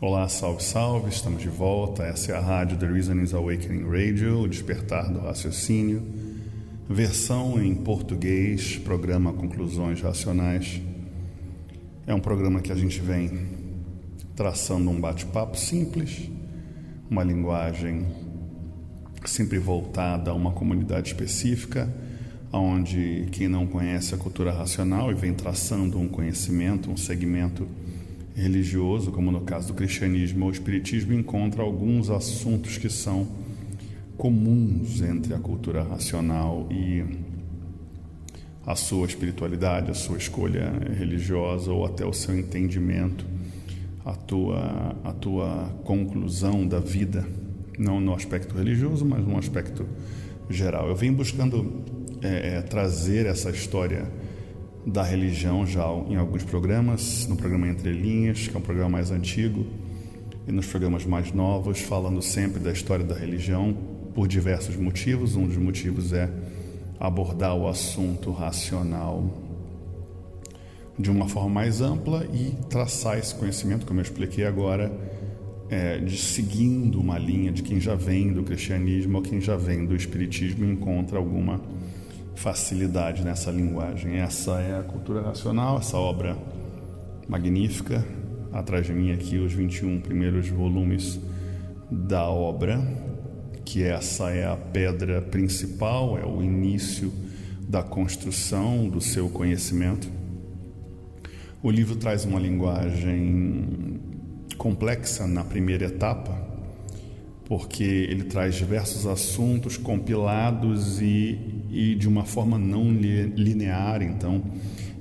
Olá, salve, salve, estamos de volta. Essa é a rádio The Reason is Awakening Radio, o despertar do raciocínio, versão em português, programa Conclusões Racionais. É um programa que a gente vem traçando um bate-papo simples, uma linguagem sempre voltada a uma comunidade específica, onde quem não conhece a cultura racional e vem traçando um conhecimento, um segmento religioso, como no caso do cristianismo ou espiritismo, encontra alguns assuntos que são comuns entre a cultura racional e a sua espiritualidade, a sua escolha religiosa ou até o seu entendimento, a tua conclusão da vida, não no aspecto religioso, mas no aspecto geral. Eu venho buscando trazer essa história da religião já em alguns programas, no programa Entre Linhas, que é um programa mais antigo, e nos programas mais novos, falando sempre da história da religião por diversos motivos. Um dos motivos é abordar o assunto racional de uma forma mais ampla e traçar esse conhecimento, como eu expliquei agora, seguindo uma linha de quem já vem do cristianismo ou quem já vem do espiritismo e encontra alguma facilidade nessa linguagem. Essa é a cultura racional, essa obra magnífica. Atrás de mim aqui os 21 primeiros volumes da obra, que essa é a pedra principal, é o início da construção do seu conhecimento. O livro traz uma linguagem complexa na primeira etapa, porque ele traz diversos assuntos compilados e de uma forma não linear. Então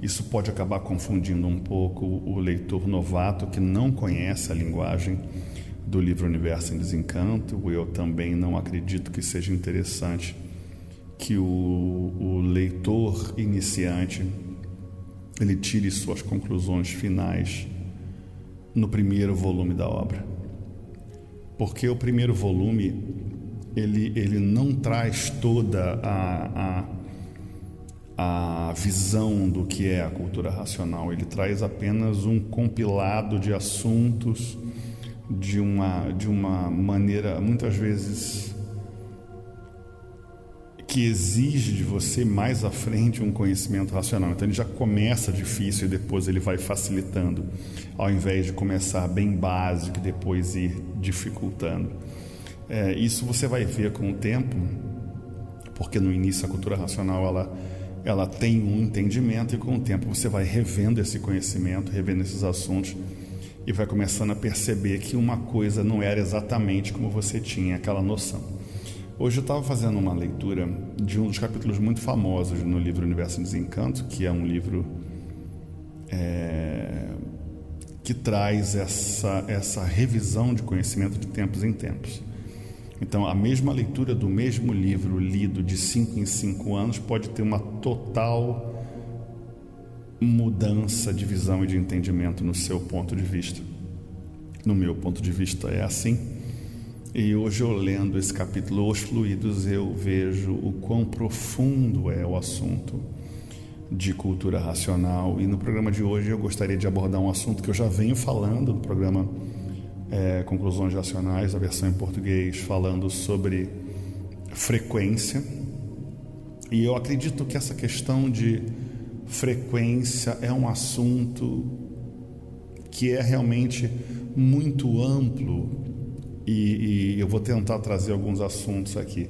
isso pode acabar confundindo um pouco o leitor novato que não conhece a linguagem do livro Universo em Desencanto. Eu também não acredito que seja interessante que o leitor iniciante ele tire suas conclusões finais no primeiro volume da obra, porque o primeiro volume ele não traz toda a visão do que é a cultura racional. Ele traz apenas um compilado de assuntos de uma maneira muitas vezes que exige de você mais à frente um conhecimento racional. Então ele já começa difícil e depois ele vai facilitando, ao invés de começar bem básico e depois ir dificultando. Isso você vai ver com o tempo, porque no início a cultura racional ela tem um entendimento, e com o tempo você vai revendo esse conhecimento, revendo esses assuntos, e vai começando a perceber que uma coisa não era exatamente como você tinha aquela noção. Hoje eu estava fazendo uma leitura de um dos capítulos muito famosos no livro Universo em Desencanto, que é um livro que traz essa revisão de conhecimento de tempos em tempos. Então, a mesma leitura do mesmo livro lido de 5 em 5 anos pode ter uma total mudança de visão e de entendimento no seu ponto de vista. No meu ponto de vista é assim. E hoje, eu lendo esse capítulo, Os Fluidos, eu vejo o quão profundo é o assunto de cultura racional. E no programa de hoje eu gostaria de abordar um assunto que eu já venho falando no programa Conclusões Racionais, a versão em português, falando sobre frequência. E eu acredito que essa questão de frequência é um assunto que é realmente muito amplo. E eu vou tentar trazer alguns assuntos aqui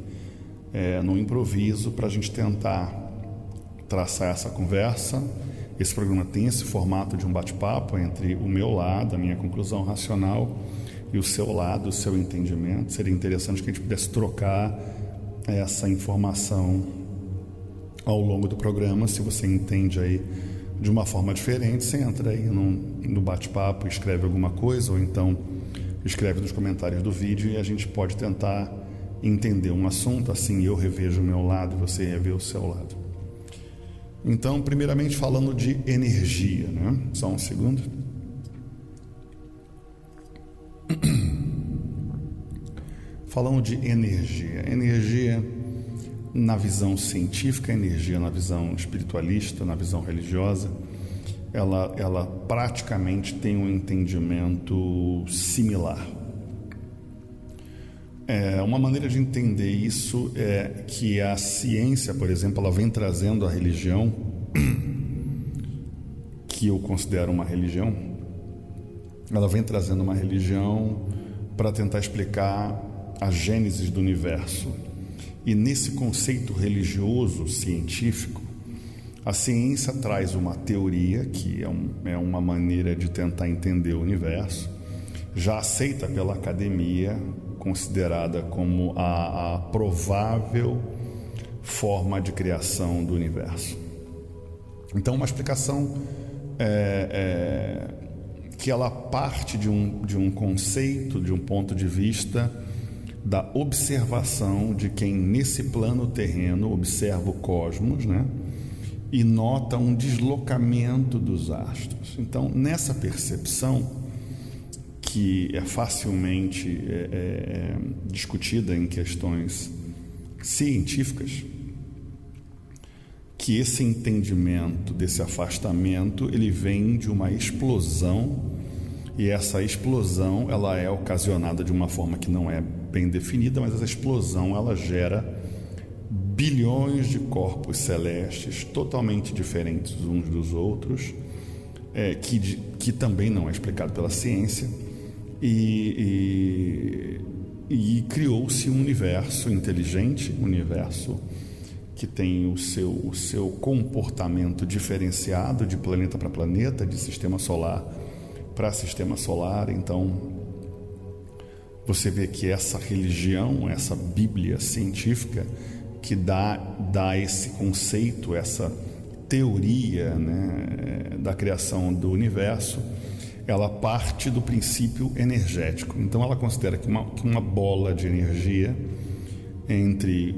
no improviso para a gente tentar traçar essa conversa. Esse programa tem esse formato de um bate-papo entre o meu lado, a minha conclusão racional, e o seu lado, o seu entendimento. Seria interessante que a gente pudesse trocar essa informação ao longo do programa. Se você entende aí de uma forma diferente, você entra aí no bate-papo e escreve alguma coisa, ou então escreve nos comentários do vídeo, e a gente pode tentar entender um assunto, assim eu revejo o meu lado e você revê o seu lado. Então, primeiramente falando de energia, né? Só um segundo. Falando de energia. Energia na visão científica, energia na visão espiritualista, na visão religiosa, ela praticamente tem um entendimento similar. Uma maneira de entender isso é que a ciência, por exemplo, ela vem trazendo a religião, que eu considero uma religião, ela vem trazendo uma religião para tentar explicar a gênese do universo. E nesse conceito religioso, científico, a ciência traz uma teoria, que é uma maneira de tentar entender o universo, já aceita pela academia, considerada como a provável forma de criação do universo. Então, uma explicação que ela parte de um conceito, de um ponto de vista da observação de quem nesse plano terreno observa o cosmos, né? E nota um deslocamento dos astros. Então, nessa percepção, que é facilmente discutida em questões científicas, que esse entendimento desse afastamento, ele vem de uma explosão, e essa explosão ela é ocasionada de uma forma que não é bem definida, mas essa explosão ela gera bilhões de corpos celestes totalmente diferentes uns dos outros, que também não é explicado pela ciência, e criou-se um universo inteligente, um universo que tem o seu comportamento diferenciado de planeta para planeta, de sistema solar para sistema solar. Então, você vê que essa religião, essa Bíblia científica, que dá esse conceito, essa teoria, né, da criação do universo, ela parte do princípio energético. Então, ela considera que uma bola de energia entre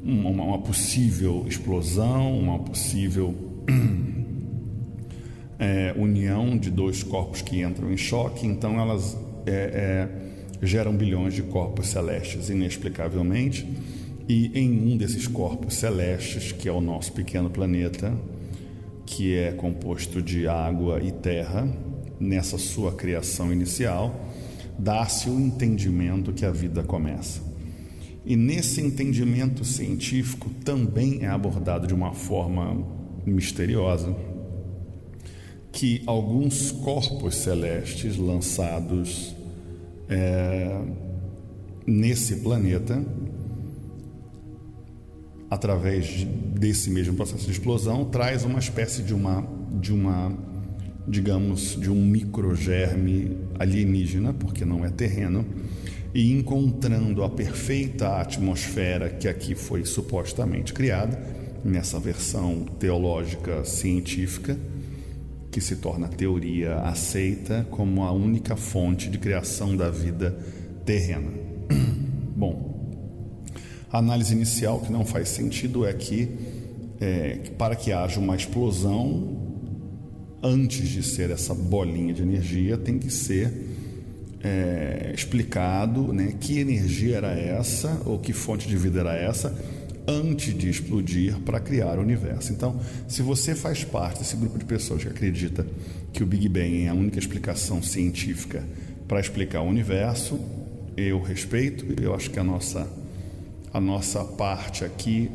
uma possível explosão, uma possível união de dois corpos que entram em choque, então elas geram bilhões de corpos celestes inexplicavelmente, e em um desses corpos celestes, que é o nosso pequeno planeta, que é composto de água e terra, nessa sua criação inicial, dá-se o entendimento que a vida começa. E nesse entendimento científico também é abordado de uma forma misteriosa que alguns corpos celestes lançados nesse planeta, através desse mesmo processo de explosão, traz uma espécie de um microgerme alienígena, porque não é terreno, e encontrando a perfeita atmosfera que aqui foi supostamente criada, nessa versão teológica científica, que se torna teoria aceita como a única fonte de criação da vida terrena. Bom, a análise inicial que não faz sentido é que para que haja uma explosão, antes de ser essa bolinha de energia, tem que ser explicado, né, que energia era essa, ou que fonte de vida era essa, antes de explodir para criar o universo. Então, se você faz parte desse grupo de pessoas que acredita que o Big Bang é a única explicação científica para explicar o universo, eu respeito. Eu acho que a nossa parte aqui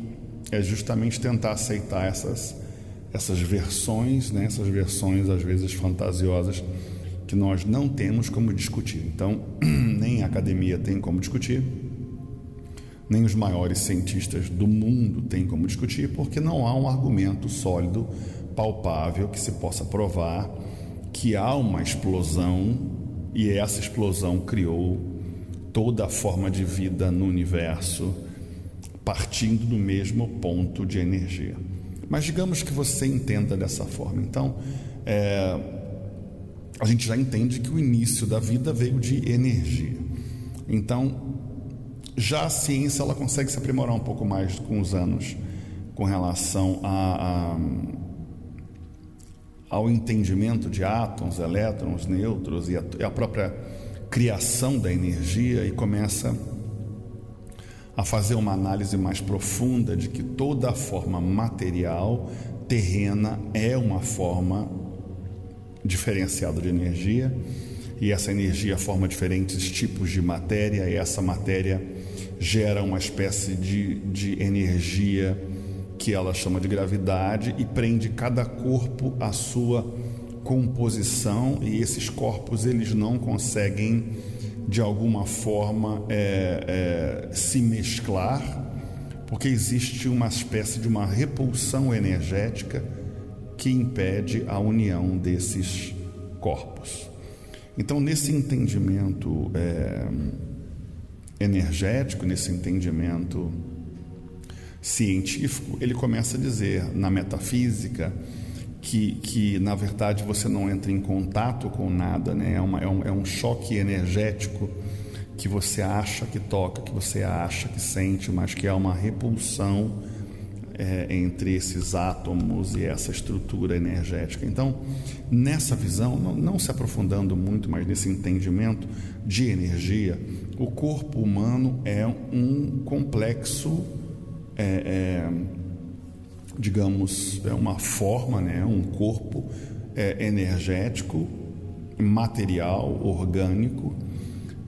é justamente tentar aceitar essas versões, né, essas versões às vezes fantasiosas, que nós não temos como discutir. Então, nem a academia tem como discutir, nem os maiores cientistas do mundo têm como discutir, porque não há um argumento sólido, palpável, que se possa provar que há uma explosão e essa explosão criou toda a forma de vida no universo, partindo do mesmo ponto de energia. Mas digamos que você entenda dessa forma. Então, a gente já entende que o início da vida veio de energia. Então, já a ciência ela consegue se aprimorar um pouco mais com os anos com relação ao entendimento de átomos, elétrons, nêutrons e a própria criação da energia, e começa a fazer uma análise mais profunda de que toda a forma material terrena é uma forma diferenciado de energia, e essa energia forma diferentes tipos de matéria, e essa matéria gera uma espécie de energia que ela chama de gravidade e prende cada corpo à sua composição, e esses corpos eles não conseguem de alguma forma se mesclar, porque existe uma espécie de uma repulsão energética que impede a união desses corpos. Então, nesse entendimento energético, nesse entendimento científico, ele começa a dizer na metafísica que na verdade você não entra em contato com nada, né? É um choque energético que você acha que toca, que você acha que sente, mas que há uma repulsão entre esses átomos e essa estrutura energética. Então, nessa visão, não se aprofundando muito, mas nesse entendimento de energia, o corpo humano é um complexo, digamos, é uma forma, né? Um corpo energético, material, orgânico,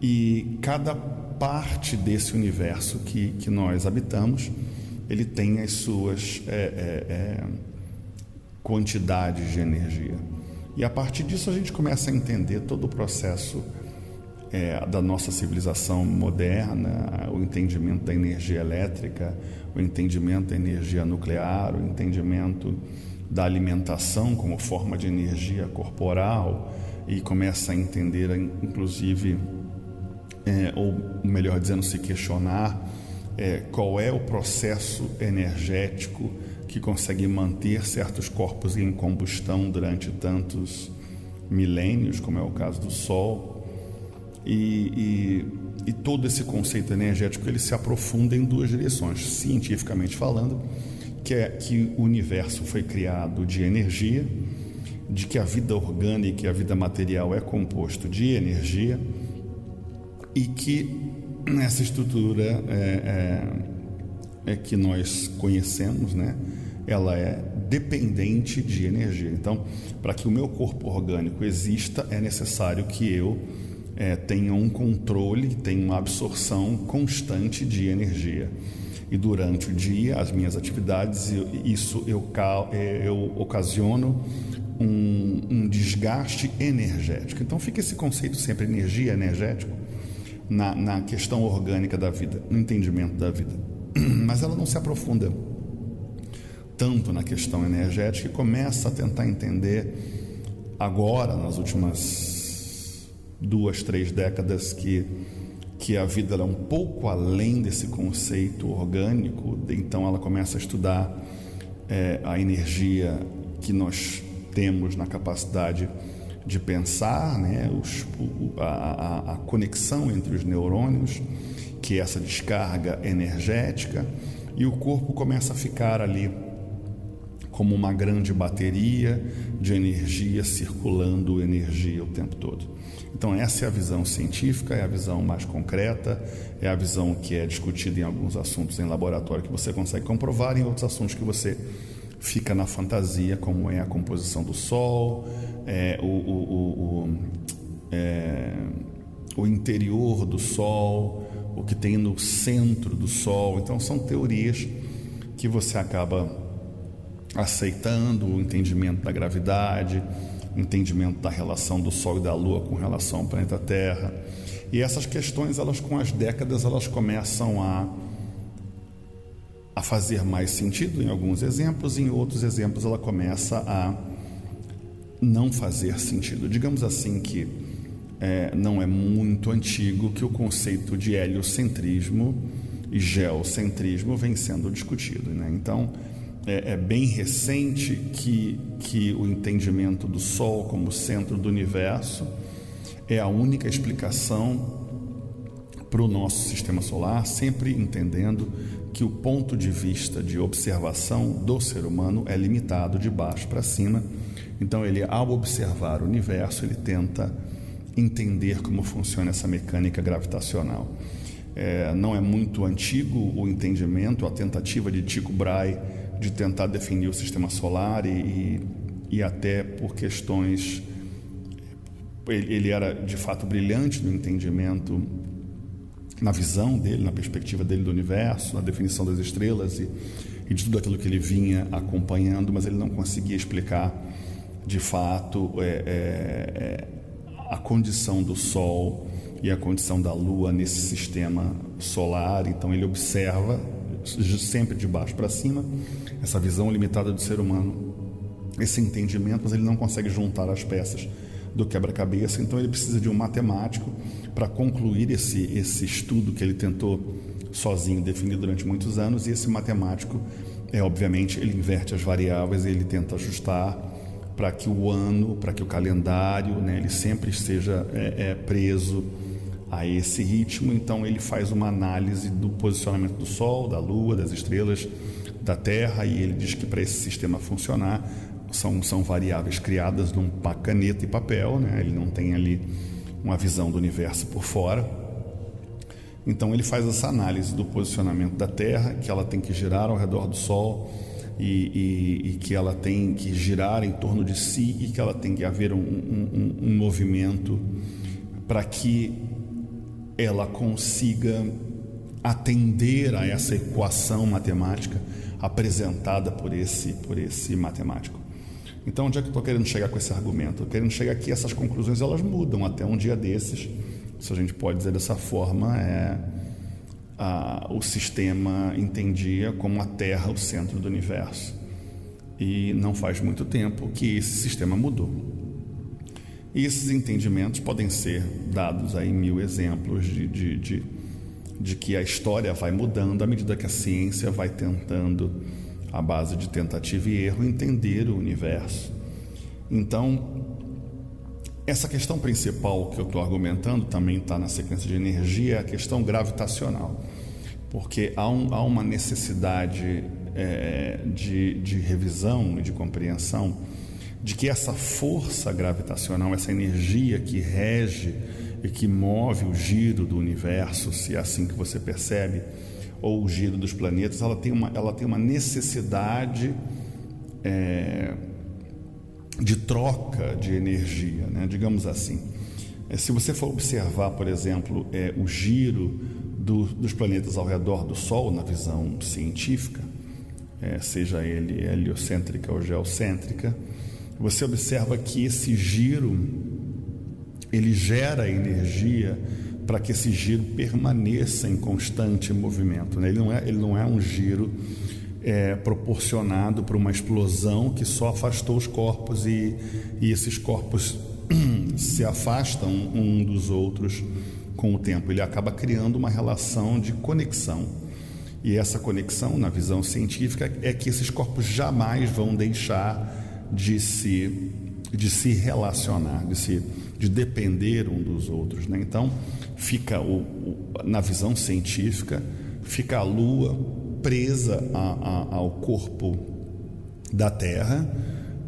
e cada parte desse universo que nós habitamos, ele tem as suas quantidades de energia. E a partir disso a gente começa a entender todo o processo da nossa civilização moderna, o entendimento da energia elétrica, o entendimento da energia nuclear, o entendimento da alimentação como forma de energia corporal, e começa a entender, inclusive, ou melhor dizendo, se questionar qual é o processo energético que consegue manter certos corpos em combustão durante tantos milênios, como é o caso do Sol. E todo esse conceito energético ele se aprofunda em duas direções. Cientificamente falando, que o universo foi criado de energia, de que a vida orgânica e a vida material é composto de energia, e que essa estrutura que nós conhecemos, né? Ela é dependente de energia. Então, para que o meu corpo orgânico exista, é necessário que eu tenha um controle, tenha uma absorção constante de energia. E durante o dia, as minhas atividades, eu ocasiono um desgaste energético. Então fica esse conceito sempre, energia, energético, na questão orgânica da vida, no entendimento da vida. Mas ela não se aprofunda tanto na questão energética e começa a tentar entender agora, nas últimas 2, 3 décadas, que a vida é um pouco além desse conceito orgânico. Então ela começa a estudar a energia que nós temos na capacidade de pensar, né? A conexão entre os neurônios, que é essa descarga energética, e o corpo começa a ficar ali como uma grande bateria de energia, circulando energia o tempo todo. Então essa é a visão científica, é a visão mais concreta, é a visão que é discutida em alguns assuntos em laboratório que você consegue comprovar, em outros assuntos que você fica na fantasia, como é a composição do Sol, o interior do Sol, o que tem no centro do Sol. Então são teorias que você acaba aceitando, o entendimento da gravidade, o entendimento da relação do Sol e da Lua com relação ao planeta Terra. E essas questões, elas com as décadas, elas começam a fazer mais sentido em alguns exemplos, e em outros exemplos ela começa a não fazer sentido. Digamos assim que não é muito antigo que o conceito de heliocentrismo e geocentrismo vem sendo discutido, né? Então é bem recente que o entendimento do Sol como centro do universo é a única explicação para o nosso sistema solar, sempre entendendo que o ponto de vista de observação do ser humano é limitado de baixo para cima. Então ele, ao observar o universo, ele tenta entender como funciona essa mecânica gravitacional. Não é muito antigo o entendimento, a tentativa de Tycho Brahe de tentar definir o sistema solar, e até por questões ele era de fato brilhante no entendimento, na visão dele, na perspectiva dele do universo, na definição das estrelas e de tudo aquilo que ele vinha acompanhando, mas ele não conseguia explicar de fato a condição do Sol e a condição da Lua nesse sistema solar. Então ele observa sempre de baixo para cima essa visão limitada do ser humano, esse entendimento, mas ele não consegue juntar as peças do quebra-cabeça. Então ele precisa de um matemático para concluir esse estudo que ele tentou sozinho definir durante muitos anos. E esse matemático, obviamente, ele inverte as variáveis e ele tenta ajustar para que o ano, para que o calendário, né, ele sempre esteja preso a esse ritmo. Então ele faz uma análise do posicionamento do Sol, da Lua, das estrelas, da Terra, e ele diz que para esse sistema funcionar são variáveis criadas numa caneta e papel, né? Ele não tem ali uma visão do universo por fora. Então ele faz essa análise do posicionamento da Terra, que ela tem que girar ao redor do Sol e que ela tem que girar em torno de si, e que ela tem que haver um movimento para que ela consiga atender a essa equação matemática apresentada por esse matemático. Então, onde é que eu estou querendo chegar com esse argumento? Estou querendo chegar que essas conclusões elas mudam até um dia desses, se a gente pode dizer dessa forma. O sistema entendia como a Terra o centro do universo, e não faz muito tempo que esse sistema mudou. E esses entendimentos podem ser dados aí 1000 exemplos de que a história vai mudando à medida que a ciência vai tentando, à base de tentativa e erro, entender o universo. Então, essa questão principal que eu estou argumentando também está na sequência de energia, é a questão gravitacional, porque há uma necessidade de revisão e de compreensão de que essa força gravitacional, essa energia que rege e que move o giro do universo, se é assim que você percebe, ou o giro dos planetas, ela tem uma necessidade de troca de energia, né? Digamos assim. Se você for observar, por exemplo, o giro dos planetas ao redor do Sol, na visão científica, seja ele heliocêntrica ou geocêntrica, você observa que esse giro ele gera energia para que esse giro permaneça em constante movimento, né? Ele não é um giro proporcionado por uma explosão que só afastou os corpos e esses corpos se afastam um dos outros com o tempo. Ele acaba criando uma relação de conexão, e essa conexão, na visão científica, é que esses corpos jamais vão deixar de se relacionar, de depender um dos outros, né? Então fica na visão científica, fica a Lua presa ao corpo da Terra,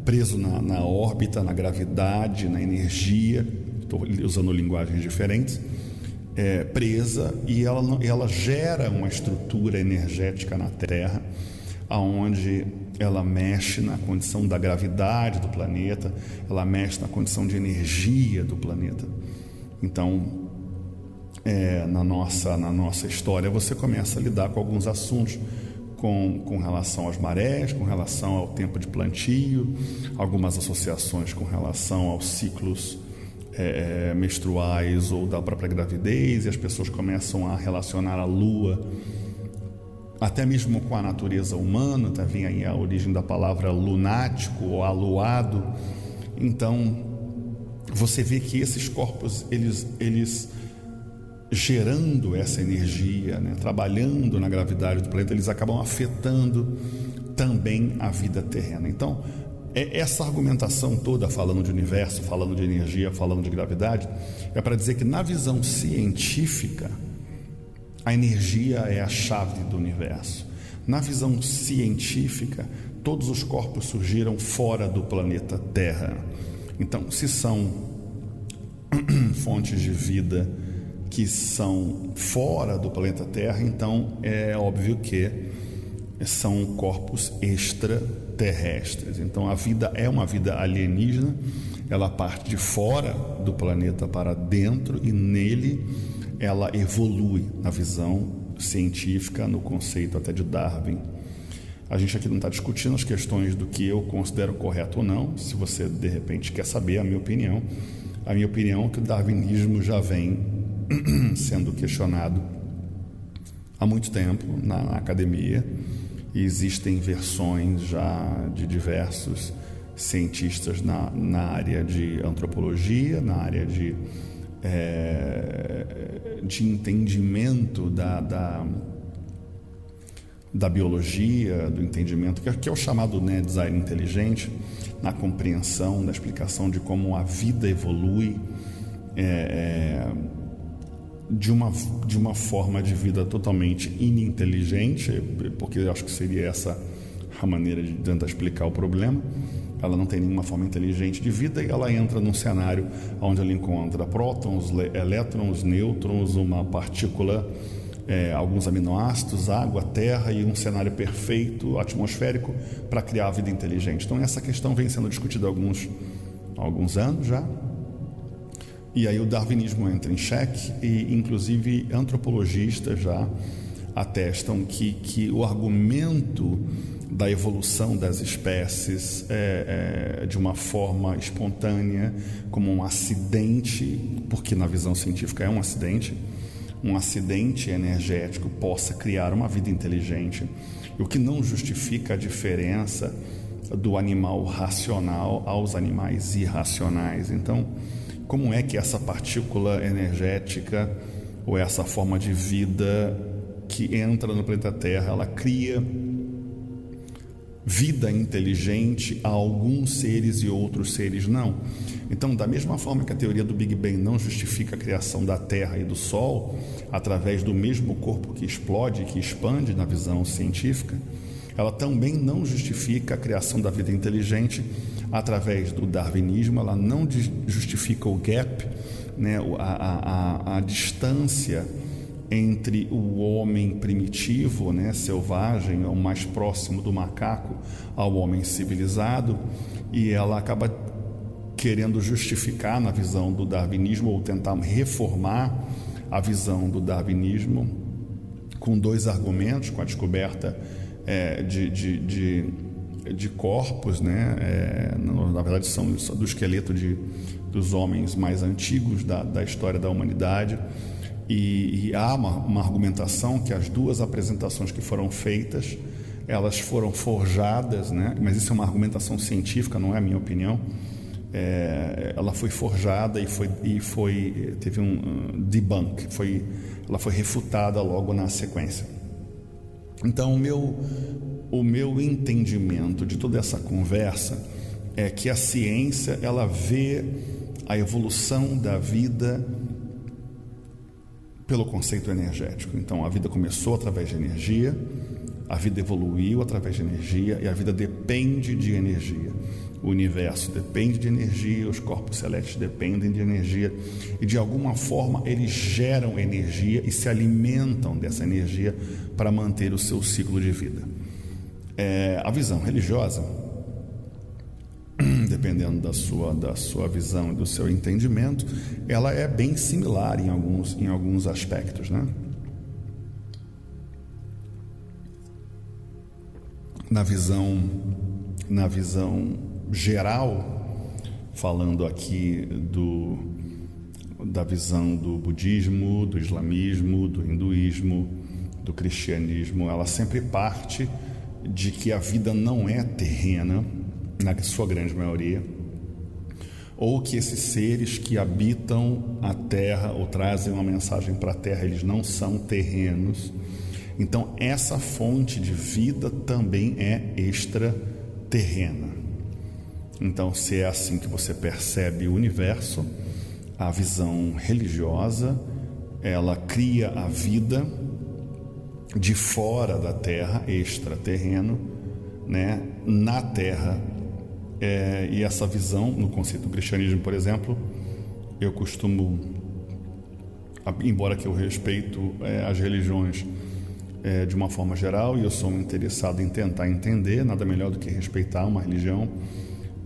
preso na órbita, na gravidade, na energia. Estou usando linguagens diferentes. Presa, e ela gera uma estrutura energética na Terra, aonde ela mexe na condição da gravidade do planeta, ela mexe na condição de energia do planeta. Então, na nossa história, você começa a lidar com alguns assuntos com relação às marés, com relação ao tempo de plantio, algumas associações com relação aos ciclos menstruais ou da própria gravidez, e as pessoas começam a relacionar a Lua até mesmo com a natureza humana. Vem aí a origem da palavra lunático ou aluado. Então você vê que esses corpos, eles gerando essa energia, né, trabalhando na gravidade do planeta, eles acabam afetando também a vida terrena. Então essa argumentação toda, falando de universo, falando de energia, falando de gravidade, é para dizer que na visão científica a energia é a chave do universo. Na visão científica, todos os corpos surgiram fora do planeta Terra. Então, se são fontes de vida que são fora do planeta Terra, então é óbvio que são corpos extraterrestres. Então a vida é uma vida alienígena, ela parte de fora do planeta para dentro e nele ela evolui na visão científica, no conceito até de Darwin. A gente aqui não está discutindo as questões do que eu considero correto ou não. Se você de repente quer saber a minha opinião é que o darwinismo já vem sendo questionado há muito tempo na academia, e existem versões já de diversos cientistas na área de antropologia, na área de entendimento da biologia, do entendimento, que é o chamado, né, design inteligente, na compreensão, na explicação de como a vida evolui de uma forma de vida totalmente ininteligente, porque eu acho que seria essa a maneira de tentar explicar o problema. Ela não tem nenhuma forma inteligente de vida e ela entra num cenário onde ela encontra prótons, elétrons, nêutrons, uma partícula, alguns aminoácidos, água, terra e um cenário perfeito, atmosférico, para criar a vida inteligente. Então essa questão vem sendo discutida há alguns anos já. E aí o darwinismo entra em xeque e inclusive antropologistas já atestam que o argumento da evolução das espécies de uma forma espontânea, como um acidente, porque na visão científica é um acidente energético possa criar uma vida inteligente, o que não justifica a diferença do animal racional aos animais irracionais. Então, como é que essa partícula energética ou essa forma de vida que entra no planeta Terra, ela cria vida inteligente a alguns seres e outros seres não? Então, da mesma forma que a teoria do Big Bang não justifica a criação da Terra e do Sol através do mesmo corpo que explode, que expande na visão científica, ela também não justifica a criação da vida inteligente através do darwinismo. Ela não justifica o gap, né, a distância entre o homem primitivo, né, selvagem, o mais próximo do macaco, ao homem civilizado, e ela acaba querendo justificar na visão do darwinismo, ou tentar reformar a visão do darwinismo com dois argumentos, com a descoberta de corpos, né? Na verdade são do esqueleto dos homens mais antigos da história da humanidade, e há uma argumentação que as duas apresentações que foram feitas, elas foram forjadas, né? Mas isso é uma argumentação científica, não é a minha opinião. Ela foi forjada e teve um debunk, ela foi refutada logo na sequência. Então o meu entendimento de toda essa conversa é que a ciência, ela vê a evolução da vida pelo conceito energético. Então a vida começou através de energia, a vida evoluiu através de energia e a vida depende de energia. O universo depende de energia, os corpos celestes dependem de energia e de alguma forma eles geram energia e se alimentam dessa energia para manter o seu ciclo de vida. A visão religiosa, dependendo da sua visão e do seu entendimento, ela é bem similar em alguns aspectos, né? Na visão geral, falando aqui da visão do budismo, do islamismo, do hinduísmo, do cristianismo, ela sempre parte de que a vida não é terrena, na sua grande maioria, ou que esses seres que habitam a Terra ou trazem uma mensagem para a Terra, eles não são terrenos. Então essa fonte de vida também é extraterrena. Então, se é assim que você percebe o universo, a visão religiosa, ela cria a vida de fora da Terra, extraterreno, né, na Terra. E essa visão, no conceito do cristianismo, por exemplo, eu costumo, embora que eu respeito as religiões de uma forma geral, e eu sou interessado em tentar entender, nada melhor do que respeitar uma religião,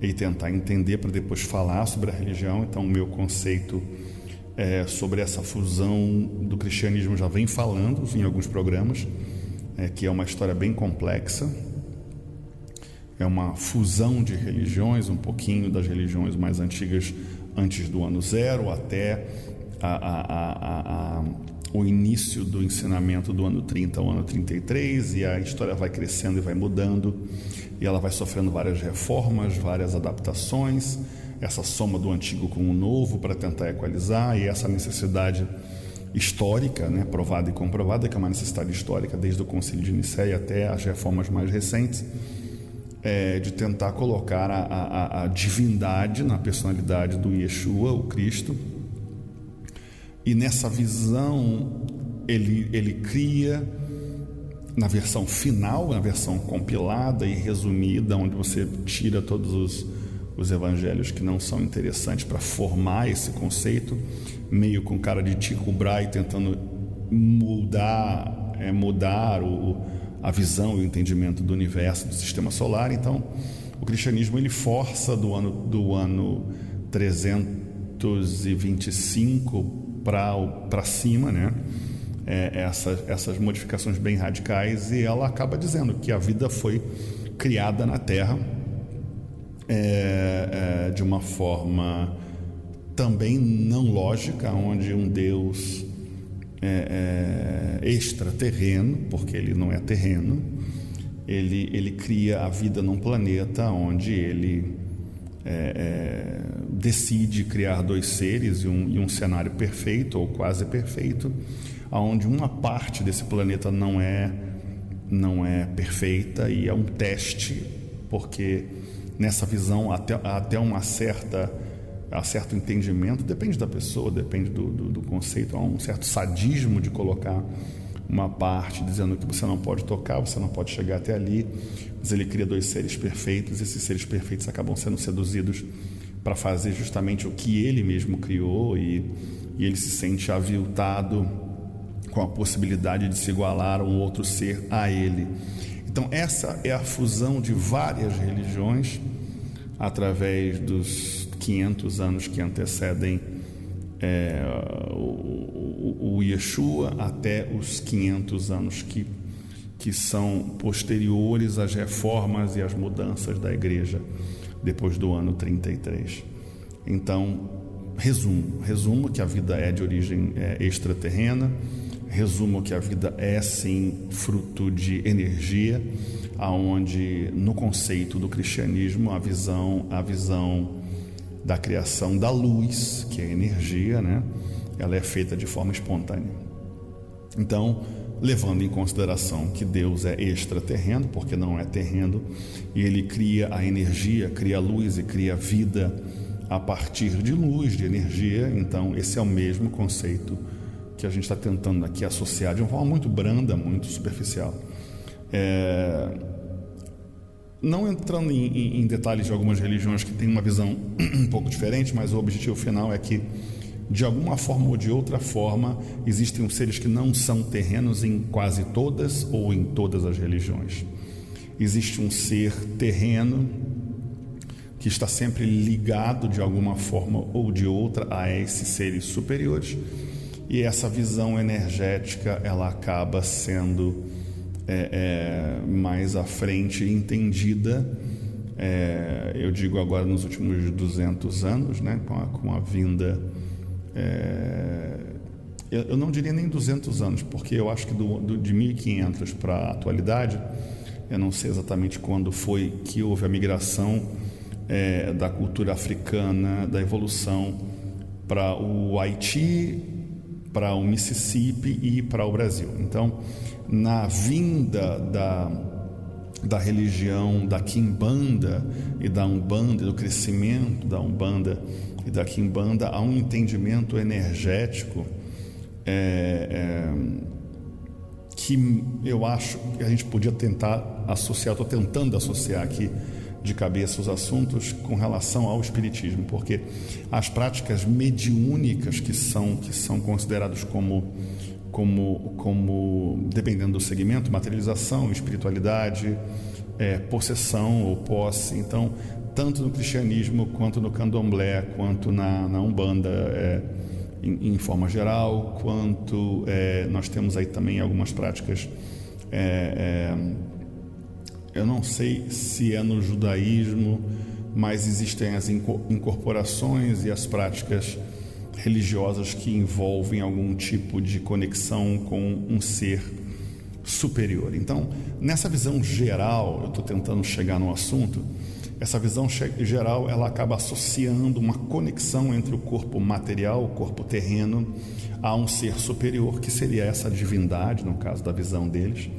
e tentar entender para depois falar sobre a religião. Então, o meu conceito sobre essa fusão do cristianismo já vem falando em alguns programas, que é uma história bem complexa. É uma fusão de religiões, um pouquinho das religiões mais antigas antes do ano zero até o início do ensinamento do ano 30 ao ano 33, e a história vai crescendo e vai mudando, e ela vai sofrendo várias reformas, várias adaptações, essa soma do antigo com o novo para tentar equalizar, e essa necessidade histórica, né, provada e comprovada, que é uma necessidade histórica desde o Concílio de Nicéia até as reformas mais recentes, de tentar colocar a divindade na personalidade do Yeshua, o Cristo. E nessa visão ele cria, na versão final, na versão compilada e resumida, onde você tira todos os evangelhos que não são interessantes para formar esse conceito, meio com cara de Tycho Brahe tentando mudar a visão e o entendimento do universo, do sistema solar. Então, o cristianismo ele força do ano 325 para cima, né? Essas modificações bem radicais, e ela acaba dizendo que a vida foi criada na Terra de uma forma também não lógica, onde um Deus extraterreno, porque ele não é terreno, ele cria a vida num planeta onde ele decide criar dois seres e um cenário perfeito ou quase perfeito, onde uma parte desse planeta não é perfeita, e é um teste, porque nessa visão até um certo entendimento, depende da pessoa, depende do conceito, há um certo sadismo de colocar uma parte dizendo que você não pode tocar, você não pode chegar até ali, mas ele cria dois seres perfeitos. Esses seres perfeitos acabam sendo seduzidos para fazer justamente o que ele mesmo criou, e ele se sente aviltado com a possibilidade de se igualar a um outro ser a ele. Então essa é a fusão de várias religiões através dos 500 anos que antecedem o Yeshua, até os 500 anos que são posteriores às reformas e às mudanças da igreja depois do ano 33. Então, resumo que a vida é de origem extraterrena, resumo que a vida é sim fruto de energia, aonde no conceito do cristianismo a visão da criação da luz, que é energia, né? Ela é feita de forma espontânea. Então, levando em consideração que Deus é extraterreno, porque não é terreno, e ele cria a energia, cria a luz e cria a vida a partir de luz, de energia. Então esse é o mesmo conceito que a gente está tentando aqui associar de uma forma muito branda, muito superficial. Não entrando em detalhes de algumas religiões que têm uma visão um pouco diferente, mas o objetivo final é que, de alguma forma ou de outra forma, existem seres que não são terrenos em quase todas ou em todas as religiões. Existe um ser terreno que está sempre ligado de alguma forma ou de outra a esses seres superiores, e essa visão energética ela acaba sendo mais à frente entendida, eu digo agora nos últimos 200 anos, né, com a vinda, eu não diria nem 200 anos, porque eu acho que de 1500 para a atualidade, eu não sei exatamente quando foi que houve a migração da cultura africana, da evolução para o Haiti, para o Mississippi e para o Brasil. Então, na vinda da religião da Quimbanda e da Umbanda, do crescimento da Umbanda e da Quimbanda, há um entendimento energético que eu acho que a gente podia tentar associar, estou tentando associar aqui de cabeça os assuntos com relação ao espiritismo, porque as práticas mediúnicas que são consideradas como dependendo do segmento, materialização, espiritualidade, possessão ou posse, então tanto no cristianismo, quanto no candomblé, quanto na Umbanda, em forma geral, quanto nós temos aí também algumas práticas, eu não sei se é no judaísmo, mas existem as incorporações e as práticas religiosas que envolvem algum tipo de conexão com um ser superior. Então, nessa visão geral, eu estou tentando chegar no assunto, essa visão geral, ela acaba associando uma conexão entre o corpo material, o corpo terreno, a um ser superior, que seria essa divindade, no caso da visão deles,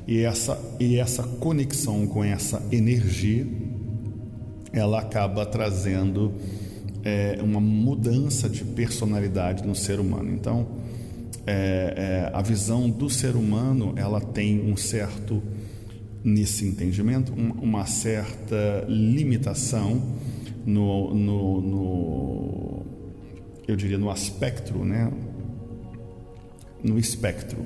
e essa conexão com essa energia, ela acaba trazendo uma mudança de personalidade no ser humano. Então, a visão do ser humano, ela tem um certo, nesse entendimento, uma certa limitação eu diria no espectro, né? No espectro,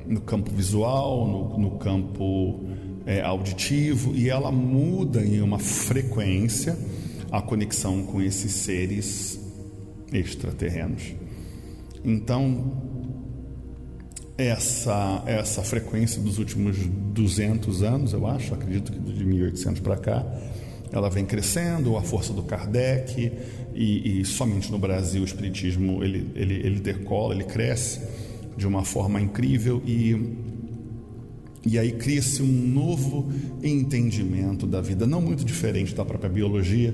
no campo visual, no campo auditivo, e ela muda em uma frequência a conexão com esses seres extraterrenos. Então, essa frequência dos últimos 200 anos, eu acho, acredito que de 1800 para cá, ela vem crescendo, a força do Kardec, e somente no Brasil o espiritismo ele decola, ele cresce de uma forma incrível, e aí cria-se um novo entendimento da vida, não muito diferente da própria biologia,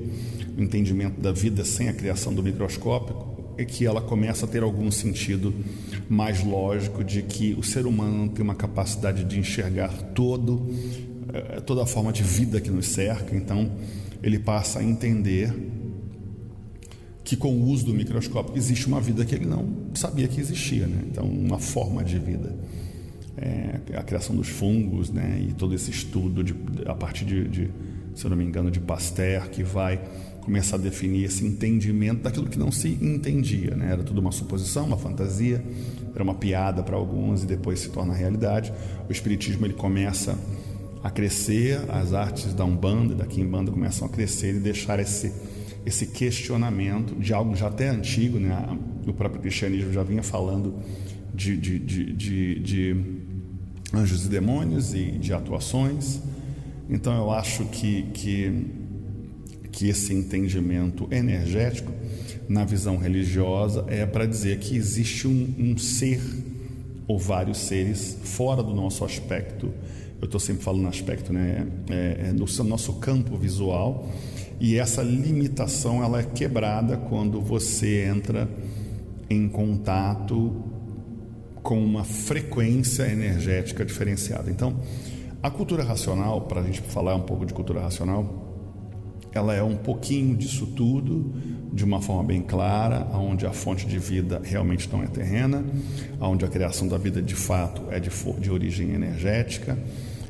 o entendimento da vida sem a criação do microscópio, é que ela começa a ter algum sentido mais lógico de que o ser humano tem uma capacidade de enxergar toda a forma de vida que nos cerca. Então ele passa a entender que com o uso do microscópio existe uma vida que ele não sabia que existia, né? Então, uma forma de vida, a criação dos fungos, né? E todo esse estudo a partir de, se eu não me engano, de Pasteur, que vai começar a definir esse entendimento daquilo que não se entendia, né? Era tudo uma suposição, uma fantasia, era uma piada para alguns e depois se torna realidade. O espiritismo ele começa a crescer, as artes da Umbanda e da Quimbanda começam a crescer e deixar esse questionamento de algo já até antigo, né? O próprio cristianismo já vinha falando de anjos e demônios e de atuações. Então eu acho que esse entendimento energético na visão religiosa é para dizer que existe um ser ou vários seres fora do nosso aspecto. Eu estou sempre falando aspecto, né? No nosso campo visual, e essa limitação ela é quebrada quando você entra em contato com uma frequência energética diferenciada. Então, a cultura racional, para a gente falar um pouco de cultura racional, ela é um pouquinho disso tudo, de uma forma bem clara, onde a fonte de vida realmente não é terrena, onde a criação da vida de fato é de origem energética,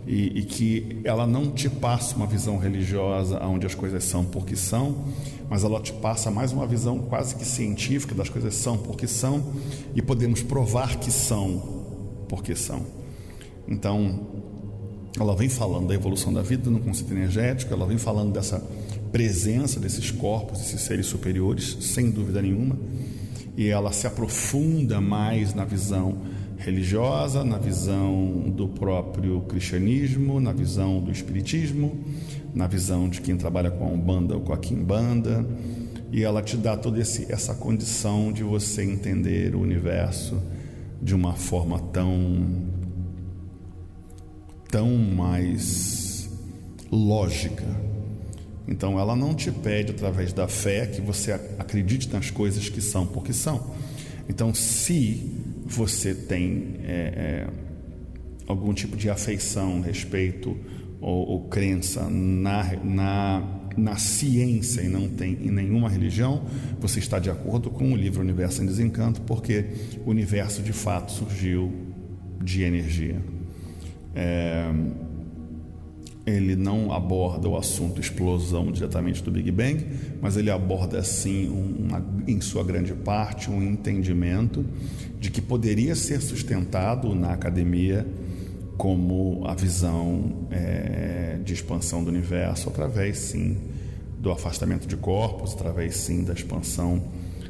e que ela não te passa uma visão religiosa onde as coisas são porque são, mas ela te passa mais uma visão quase que científica das coisas são porque são, e podemos provar que são porque são. Então, ela vem falando da evolução da vida no conceito energético, ela vem falando dessa presença desses corpos, desses seres superiores, sem dúvida nenhuma, e ela se aprofunda mais na visão religiosa, na visão do próprio cristianismo, na visão do espiritismo, na visão de quem trabalha com a Umbanda ou com a Quimbanda, e ela te dá toda essa condição de você entender o universo de uma forma tão mais lógica. Então ela não te pede através da fé que você acredite nas coisas que são porque são. Então, se você tem algum tipo de afeição, respeito ou crença na ciência e não tem em nenhuma religião, você está de acordo com o livro Universo em Desencanto, porque o universo de fato surgiu de energia. Ele não aborda o assunto explosão diretamente do Big Bang, mas ele aborda sim em sua grande parte um entendimento de que poderia ser sustentado na academia como a visão de expansão do universo, através, sim, do afastamento de corpos, através, sim, da expansão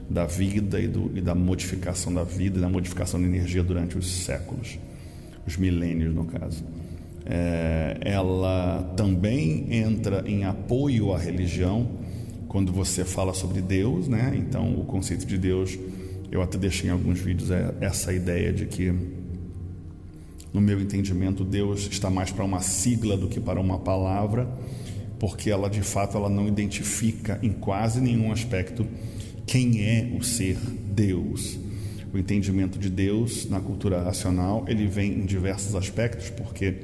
da vida e da modificação da vida e da modificação da energia durante os séculos, os milênios, no caso. Ela também entra em apoio à religião quando você fala sobre Deus, né? Então, o conceito de Deus, eu até deixei em alguns vídeos essa ideia de que, no meu entendimento, Deus está mais para uma sigla do que para uma palavra, porque ela, de fato, ela não identifica em quase nenhum aspecto quem é o ser Deus. O entendimento de Deus na cultura racional, ele vem em diversos aspectos, porque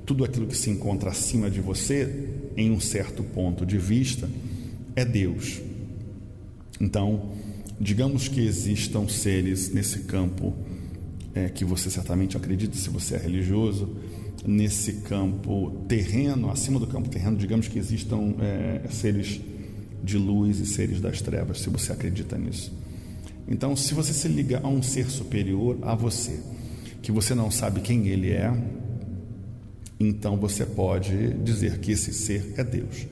tudo aquilo que se encontra acima de você, em um certo ponto de vista, é Deus. Então, digamos que existam seres nesse campo que você certamente acredita, se você é religioso, nesse campo terreno, acima do campo terreno, digamos que existam seres de luz e seres das trevas, se você acredita nisso. Então, se você se liga a um ser superior a você, que você não sabe quem ele é, então você pode dizer que esse ser é Deus.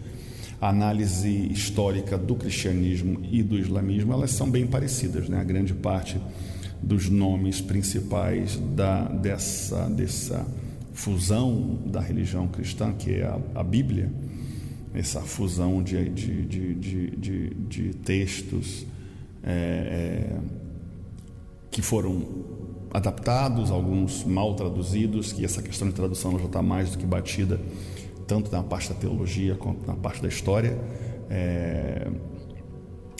A análise histórica do cristianismo e do islamismo, elas são bem parecidas, né? A grande parte dos nomes principais dessa fusão da religião cristã, que é a Bíblia, essa fusão de textos que foram adaptados, alguns mal traduzidos, que essa questão de tradução já está mais do que batida, tanto na parte da teologia quanto na parte da história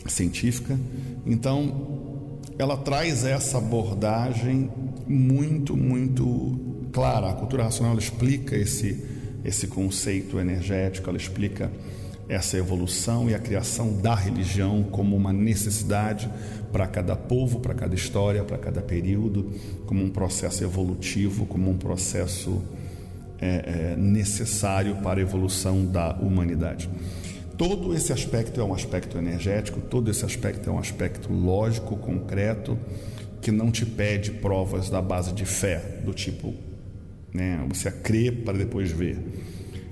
científica. Então, ela traz essa abordagem muito, muito clara. A cultura racional, ela explica esse conceito energético, ela explica essa evolução e a criação da religião como uma necessidade para cada povo, para cada história, para cada período, como um processo evolutivo, como um processo necessário para a evolução da humanidade. Todo esse aspecto é um aspecto energético, todo esse aspecto é um aspecto lógico, concreto, que não te pede provas da base de fé, do tipo, né, você crê para depois ver.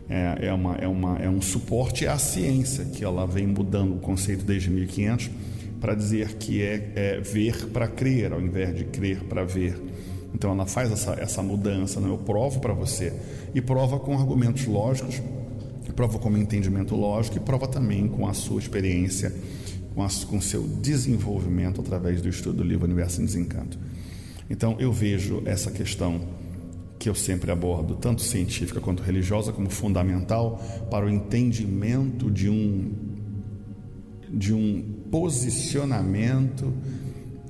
É um suporte à ciência, que ela vem mudando o conceito desde 1500 para dizer que é ver para crer, ao invés de crer para ver. Então ela faz essa mudança, né? Eu provo para você, e prova com argumentos lógicos, prova com entendimento lógico, e prova também com a sua experiência, com o seu desenvolvimento através do estudo do livro Universo em Desencanto. Então eu vejo essa questão que eu sempre abordo, tanto científica quanto religiosa, como fundamental para o entendimento de um posicionamento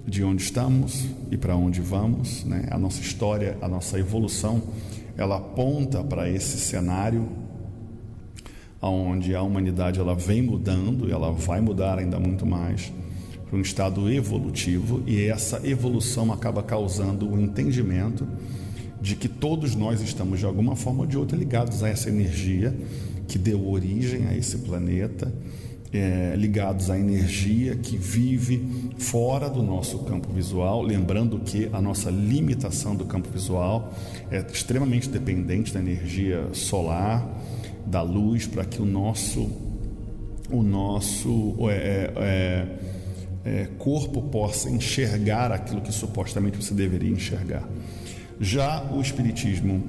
de onde estamos e para onde vamos, né? A nossa história, a nossa evolução, ela aponta para esse cenário onde a humanidade ela vem mudando, e ela vai mudar ainda muito mais, para um estado evolutivo, e essa evolução acaba causando o entendimento de que todos nós estamos, de alguma forma ou de outra, ligados a essa energia que deu origem a esse planeta, ligados à energia que vive fora do nosso campo visual, lembrando que a nossa limitação do campo visual é extremamente dependente da energia solar, da luz, para que o nosso corpo possa enxergar aquilo que supostamente você deveria enxergar. Já o Espiritismo,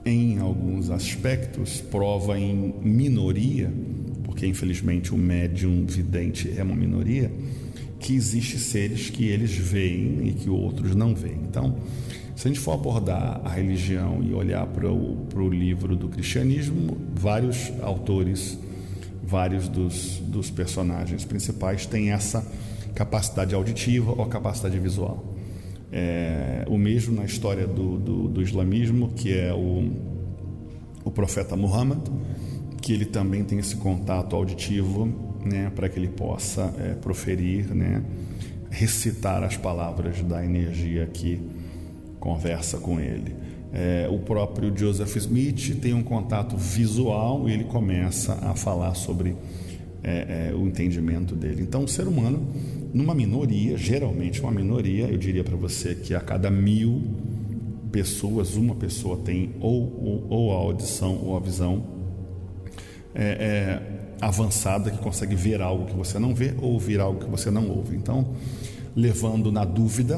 em alguns aspectos, prova em minoria, porque infelizmente o médium vidente é uma minoria, que existem seres que eles veem e que outros não veem. Então, se a gente for abordar a religião e olhar para o livro do cristianismo, vários autores, vários dos personagens principais têm essa capacidade auditiva ou capacidade visual. O mesmo na história do islamismo, que é o profeta Muhammad, que ele também tem esse contato auditivo, né, para que ele possa proferir, né, recitar as palavras da energia que conversa com ele. O próprio Joseph Smith tem um contato visual e ele começa a falar sobre o entendimento dele. Então, o ser humano, numa minoria, geralmente uma minoria, eu diria para você que a cada 1000 pessoas, uma pessoa tem ou a audição ou a visão avançada, que consegue ver algo que você não vê ou ouvir algo que você não ouve. Então, levando a dúvida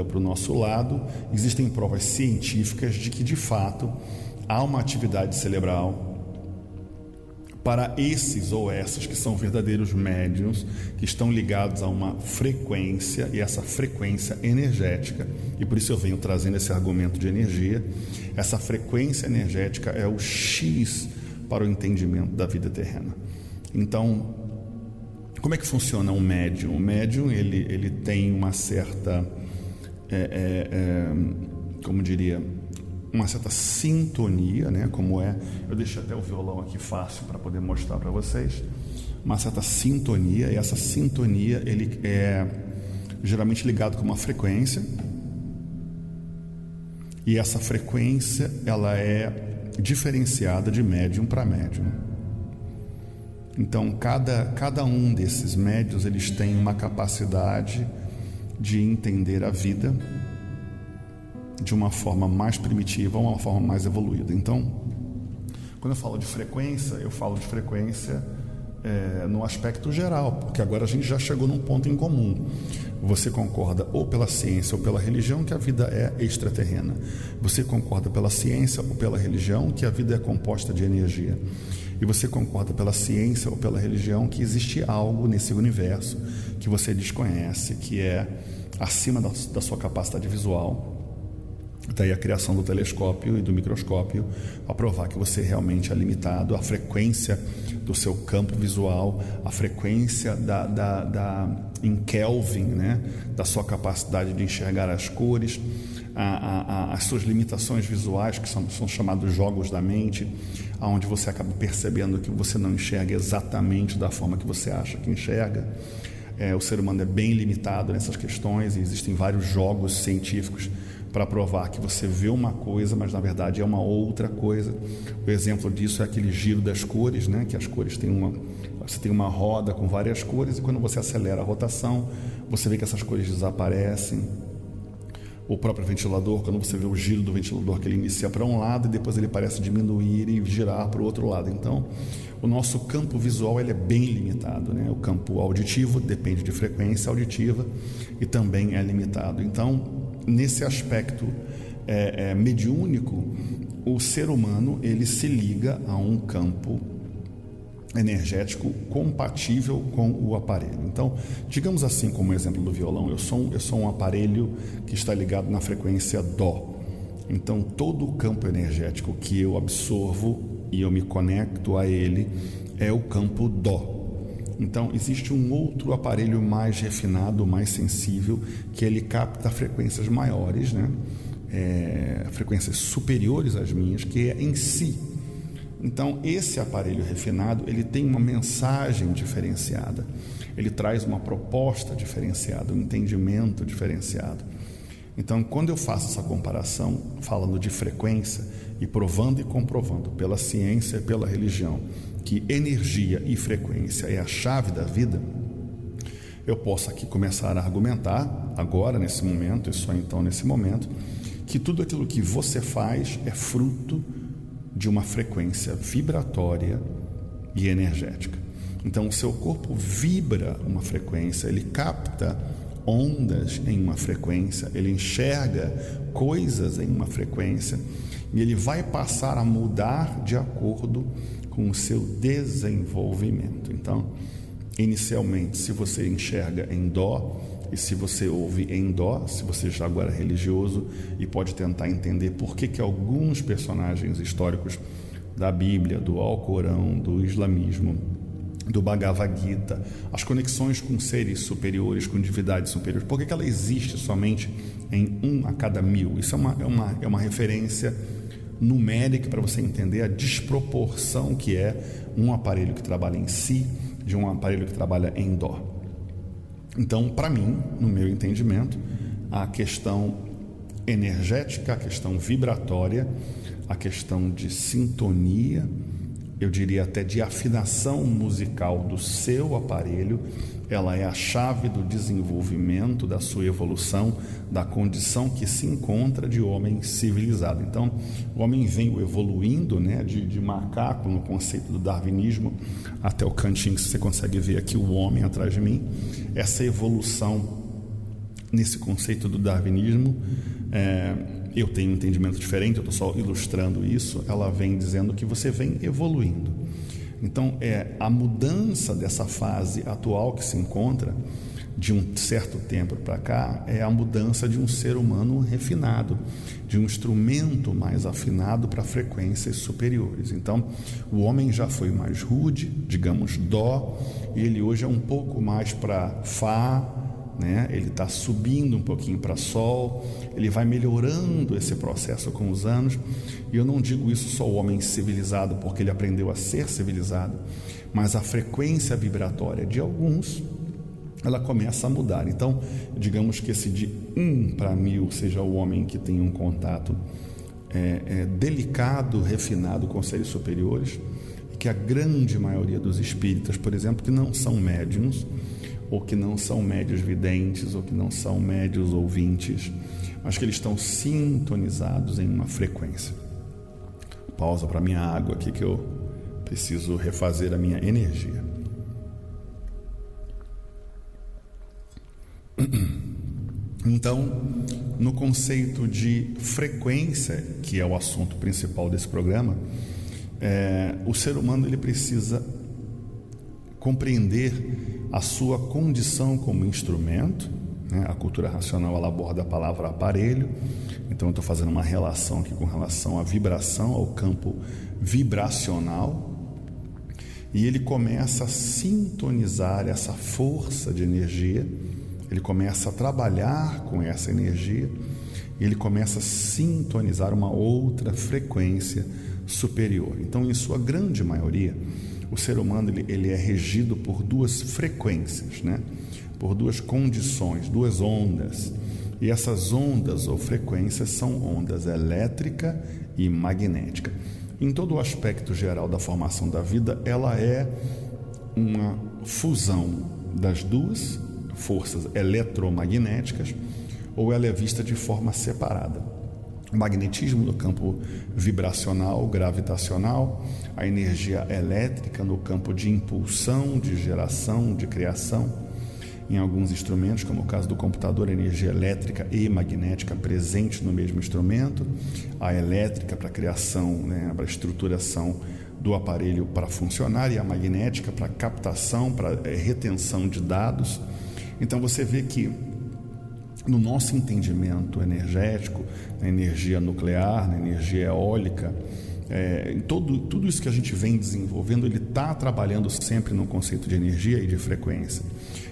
para o nosso lado, existem provas científicas de que, de fato, há uma atividade cerebral para esses ou essas que são verdadeiros médiuns, que estão ligados a uma frequência, e essa frequência energética, e por isso eu venho trazendo esse argumento de energia. Essa frequência energética é o X para o entendimento da vida terrena. Então, como é que funciona um médium? O médium, ele tem uma certa, como diria, uma certa sintonia, né? Como eu deixei até o violão aqui fácil para poder mostrar para vocês, uma certa sintonia, e essa sintonia, ele é geralmente ligado com uma frequência, e essa frequência, ela é diferenciada de médium para médium. Então, cada um desses médiuns, eles têm uma capacidade de entender a vida de uma forma mais primitiva ou uma forma mais evoluída. Então, quando eu falo de frequência, eu falo de frequência no aspecto geral, porque agora a gente já chegou num ponto em comum. Você concorda ou pela ciência ou pela religião que a vida é extraterrena. Você concorda pela ciência ou pela religião que a vida é composta de energia. E você concorda pela ciência ou pela religião que existe algo nesse universo que você desconhece, que é acima da sua capacidade visual. Daí a criação do telescópio e do microscópio para provar que você realmente é limitado. A frequência do seu campo visual, a frequência em Kelvin, né, da sua capacidade de enxergar as cores, as suas limitações visuais, que são chamados jogos da mente, onde você acaba percebendo que você não enxerga exatamente da forma que você acha que enxerga. O ser humano é bem limitado nessas questões, e existem vários jogos científicos para provar que você vê uma coisa, mas na verdade é uma outra coisa. O exemplo disso é aquele giro das cores, né? Que as cores você tem uma roda com várias cores, e quando você acelera a rotação, você vê que essas cores desaparecem. O próprio ventilador, quando você vê o giro do ventilador, que ele inicia para um lado e depois ele parece diminuir e girar para o outro lado. Então, o nosso campo visual, ele é bem limitado, né? O campo auditivo depende de frequência auditiva e também é limitado. Então, nesse aspecto mediúnico, o ser humano, ele se liga a um campo energético compatível com o aparelho. Então, digamos assim, como o exemplo do violão, eu sou um aparelho que está ligado na frequência Dó. Então, todo o campo energético que eu absorvo e eu me conecto a ele é o campo Dó. Então, existe um outro aparelho mais refinado, mais sensível, que ele capta frequências maiores, né? Frequências superiores às minhas, que é em Si. Então, esse aparelho refinado, ele tem uma mensagem diferenciada, ele traz uma proposta diferenciada, um entendimento diferenciado. Então, quando eu faço essa comparação, falando de frequência e provando e comprovando pela ciência e pela religião que energia e frequência é a chave da vida, eu posso aqui começar a argumentar, agora, nesse momento, e só então nesse momento, que tudo aquilo que você faz é fruto de uma frequência vibratória e energética. Então, o seu corpo vibra uma frequência, ele capta ondas em uma frequência, ele enxerga coisas em uma frequência, e ele vai passar a mudar de acordo com o seu desenvolvimento. Então, inicialmente, se você enxerga em Dó, e se você ouve em Dó, se você já agora é religioso e pode tentar entender por que alguns personagens históricos da Bíblia, do Alcorão, do islamismo, do Bhagavad Gita, as conexões com seres superiores, com divindades superiores, por que ela existe somente em 1 a cada 1000? Isso é uma referência numérica para você entender a desproporção que é um aparelho que trabalha em Si de um aparelho que trabalha em Dó. Então, para mim, no meu entendimento, a questão energética, a questão vibratória, a questão de sintonia eu diria até de afinação musical do seu aparelho, ela é a chave do desenvolvimento, da sua evolução, da condição que se encontra de homem civilizado. Então, o homem vem evoluindo, né, de macaco no conceito do darwinismo até o cantinho que você consegue ver aqui o homem atrás de mim. Essa evolução nesse conceito do darwinismo, eu tenho um entendimento diferente, eu estou só ilustrando isso. Ela vem dizendo que você vem evoluindo. Então, a mudança dessa fase atual que se encontra, de um certo tempo para cá, é a mudança de um ser humano refinado, de um instrumento mais afinado para frequências superiores. Então, o homem já foi mais rude, digamos, dó, e ele hoje é um pouco mais para fá, né? Ele está subindo um pouquinho para sol, ele vai melhorando esse processo com os anos. E eu não digo isso só o homem civilizado, porque ele aprendeu a ser civilizado, mas a frequência vibratória de alguns, ela começa a mudar. Então, digamos que esse de 1 para 1000 seja o homem que tem um contato delicado, refinado com seres superiores, e que a grande maioria dos espíritas, por exemplo, que não são médiuns, ou que não são médios videntes, ou que não são médios ouvintes, mas que eles estão sintonizados em uma frequência. Pausa para minha água aqui, que eu preciso refazer a minha energia. Então, no conceito de frequência, que é o assunto principal desse programa, o ser humano ele precisa compreender a sua condição como instrumento, né? A cultura racional ela aborda a palavra aparelho, então eu estou fazendo uma relação aqui com relação à vibração, ao campo vibracional, e ele começa a sintonizar essa força de energia, ele começa a trabalhar com essa energia, e ele começa a sintonizar uma outra frequência superior. Então, em sua grande maioria, o ser humano ele é regido por duas frequências, né? Por duas condições, duas ondas. E essas ondas ou frequências são ondas elétrica e magnética. Em todo o aspecto geral da formação da vida, ela é uma fusão das duas forças eletromagnéticas, ou ela é vista de forma separada. O magnetismo no campo vibracional, gravitacional, a energia elétrica no campo de impulsão, de geração, de criação. Em alguns instrumentos, como o caso do computador, a energia elétrica e magnética presente no mesmo instrumento, a elétrica para a criação, né, para a estruturação do aparelho para funcionar, e a magnética para captação, para retenção de dados. Então você vê que no nosso entendimento energético, na energia nuclear, na energia eólica, tudo isso que a gente vem desenvolvendo, ele está trabalhando sempre no conceito de energia e de frequência.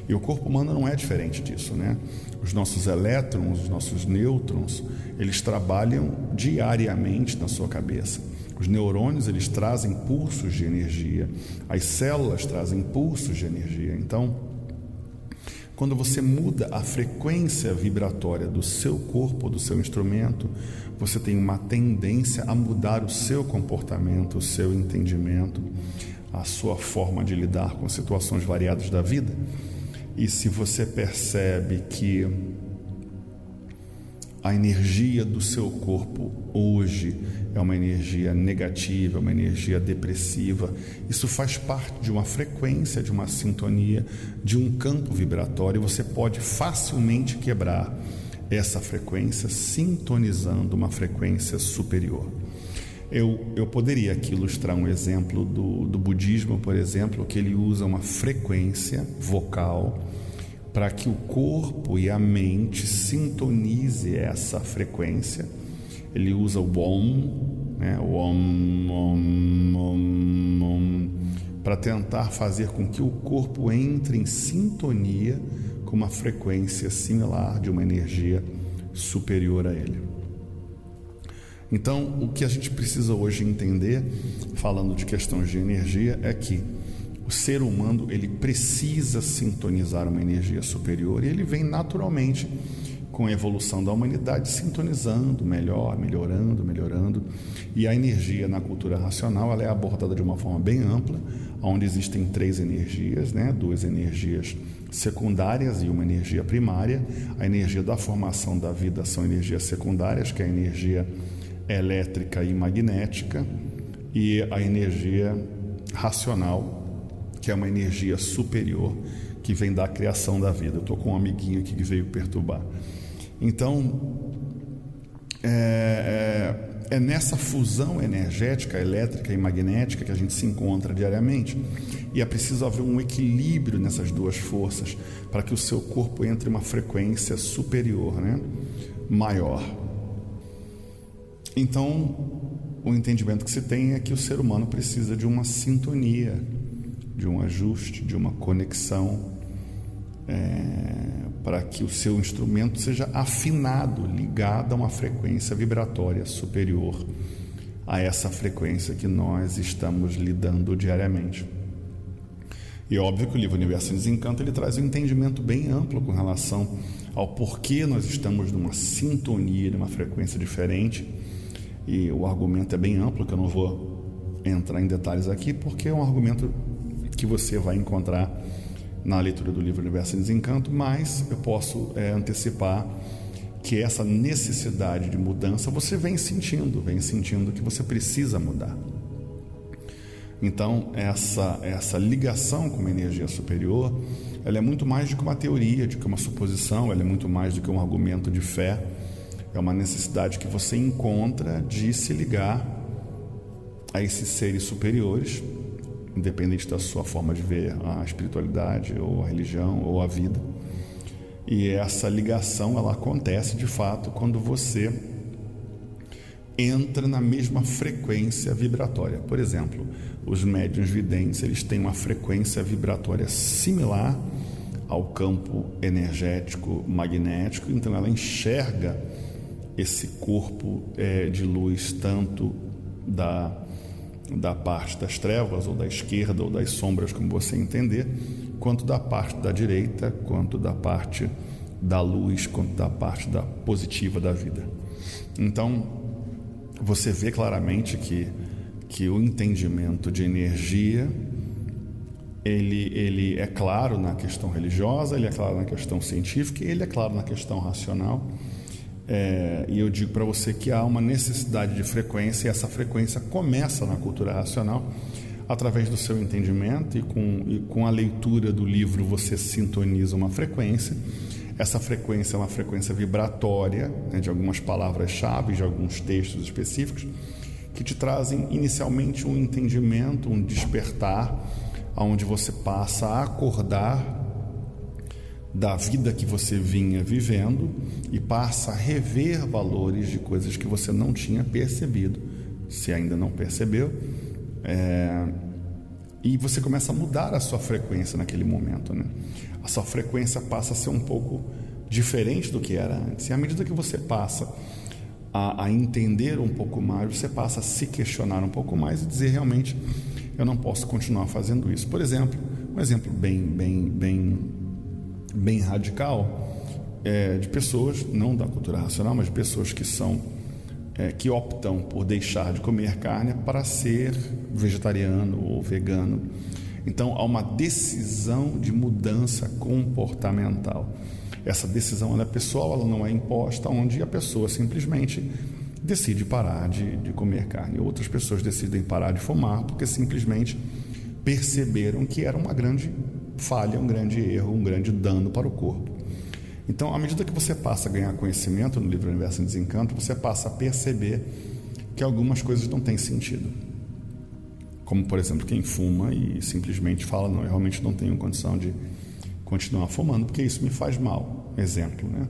E o corpo humano não é diferente disso, né? Os nossos elétrons, os nossos nêutrons, eles trabalham diariamente na sua cabeça. Os neurônios, eles trazem pulsos de energia. As células trazem pulsos de energia. Então, quando você muda a frequência vibratória do seu corpo, do seu instrumento, você tem uma tendência a mudar o seu comportamento, o seu entendimento, a sua forma de lidar com situações variadas da vida. E se você percebe que a energia do seu corpo hoje é uma energia negativa, uma energia depressiva, isso faz parte de uma frequência, de uma sintonia, de um campo vibratório. Você pode facilmente quebrar essa frequência sintonizando uma frequência superior. Eu poderia aqui ilustrar um exemplo do budismo, por exemplo, que ele usa uma frequência vocal para que o corpo e a mente sintonize essa frequência. Ele usa o Om, né? O Om, Om, Om, Om, para tentar fazer com que o corpo entre em sintonia com uma frequência similar de uma energia superior a ele. Então, o que a gente precisa hoje entender, falando de questões de energia, é que o ser humano ele precisa sintonizar uma energia superior, e ele vem naturalmente com a evolução da humanidade, sintonizando melhor, melhorando. E a energia na cultura racional ela é abordada de uma forma bem ampla, onde existem 3 energias, né? 2 energias secundárias e uma energia primária. A energia da formação da vida são energias secundárias, que é a energia elétrica e magnética, e a energia racional, que é uma energia superior, que vem da criação da vida. Eu estou com um amiguinho aqui que veio perturbar. Então, é nessa fusão energética, elétrica e magnética que a gente se encontra diariamente, e é preciso haver um equilíbrio nessas 2 forças para que o seu corpo entre em uma frequência superior, né? Maior. Então, o entendimento que se tem é que o ser humano precisa de uma sintonia, de um ajuste, de uma conexão, para que o seu instrumento seja afinado, ligado a uma frequência vibratória superior a essa frequência que nós estamos lidando diariamente. E é óbvio que o livro Universo em Desencanto ele traz um entendimento bem amplo com relação ao porquê nós estamos numa sintonia, numa frequência diferente, e o argumento é bem amplo, que eu não vou entrar em detalhes aqui, porque é um argumento que você vai encontrar na leitura do livro Universo em Desencanto, mas eu posso antecipar que essa necessidade de mudança você vem sentindo que você precisa mudar. Então, essa ligação com uma energia superior, ela é muito mais do que uma teoria, do que uma suposição, ela é muito mais do que um argumento de fé. É uma necessidade que você encontra de se ligar a esses seres superiores, independente da sua forma de ver a espiritualidade, ou a religião, ou a vida. E essa ligação, ela acontece de fato quando você entra na mesma frequência vibratória. Por exemplo, os médiuns videntes, eles têm uma frequência vibratória similar ao campo energético magnético, então ela enxerga esse corpo de luz tanto da parte das trevas, ou da esquerda, ou das sombras, como você entender, quanto da parte da direita, quanto da parte da luz, quanto da parte da positiva da vida. Então, você vê claramente que o entendimento de energia, ele é claro na questão religiosa, ele é claro na questão científica, e ele é claro na questão racional. E eu digo para você que há uma necessidade de frequência, e essa frequência começa na cultura racional, através do seu entendimento, e com a leitura do livro você sintoniza uma frequência. Essa frequência é uma frequência vibratória, né, de algumas palavras-chave, de alguns textos específicos, que te trazem inicialmente um entendimento, um despertar, onde você passa a acordar da vida que você vinha vivendo e passa a rever valores de coisas que você não tinha percebido, se ainda não percebeu, e você começa a mudar a sua frequência naquele momento, né? A sua frequência passa a ser um pouco diferente do que era antes, e à medida que você passa a entender um pouco mais, você passa a se questionar um pouco mais e dizer, realmente, eu não posso continuar fazendo isso. Por exemplo, um exemplo bem radical, de pessoas, não da cultura racional, mas de pessoas que optam por deixar de comer carne para ser vegetariano ou vegano. Então, há uma decisão de mudança comportamental. Essa decisão ela é pessoal, ela não é imposta, onde a pessoa simplesmente decide parar de comer carne. Outras pessoas decidem parar de fumar porque simplesmente perceberam que era uma grande falha, um grande erro, um grande dano para o corpo. Então, à medida que você passa a ganhar conhecimento no livro Universo em Desencanto, você passa a perceber que algumas coisas não têm sentido. Como, por exemplo, quem fuma e simplesmente fala, não, eu realmente não tenho condição de continuar fumando, porque isso me faz mal. Exemplo, né?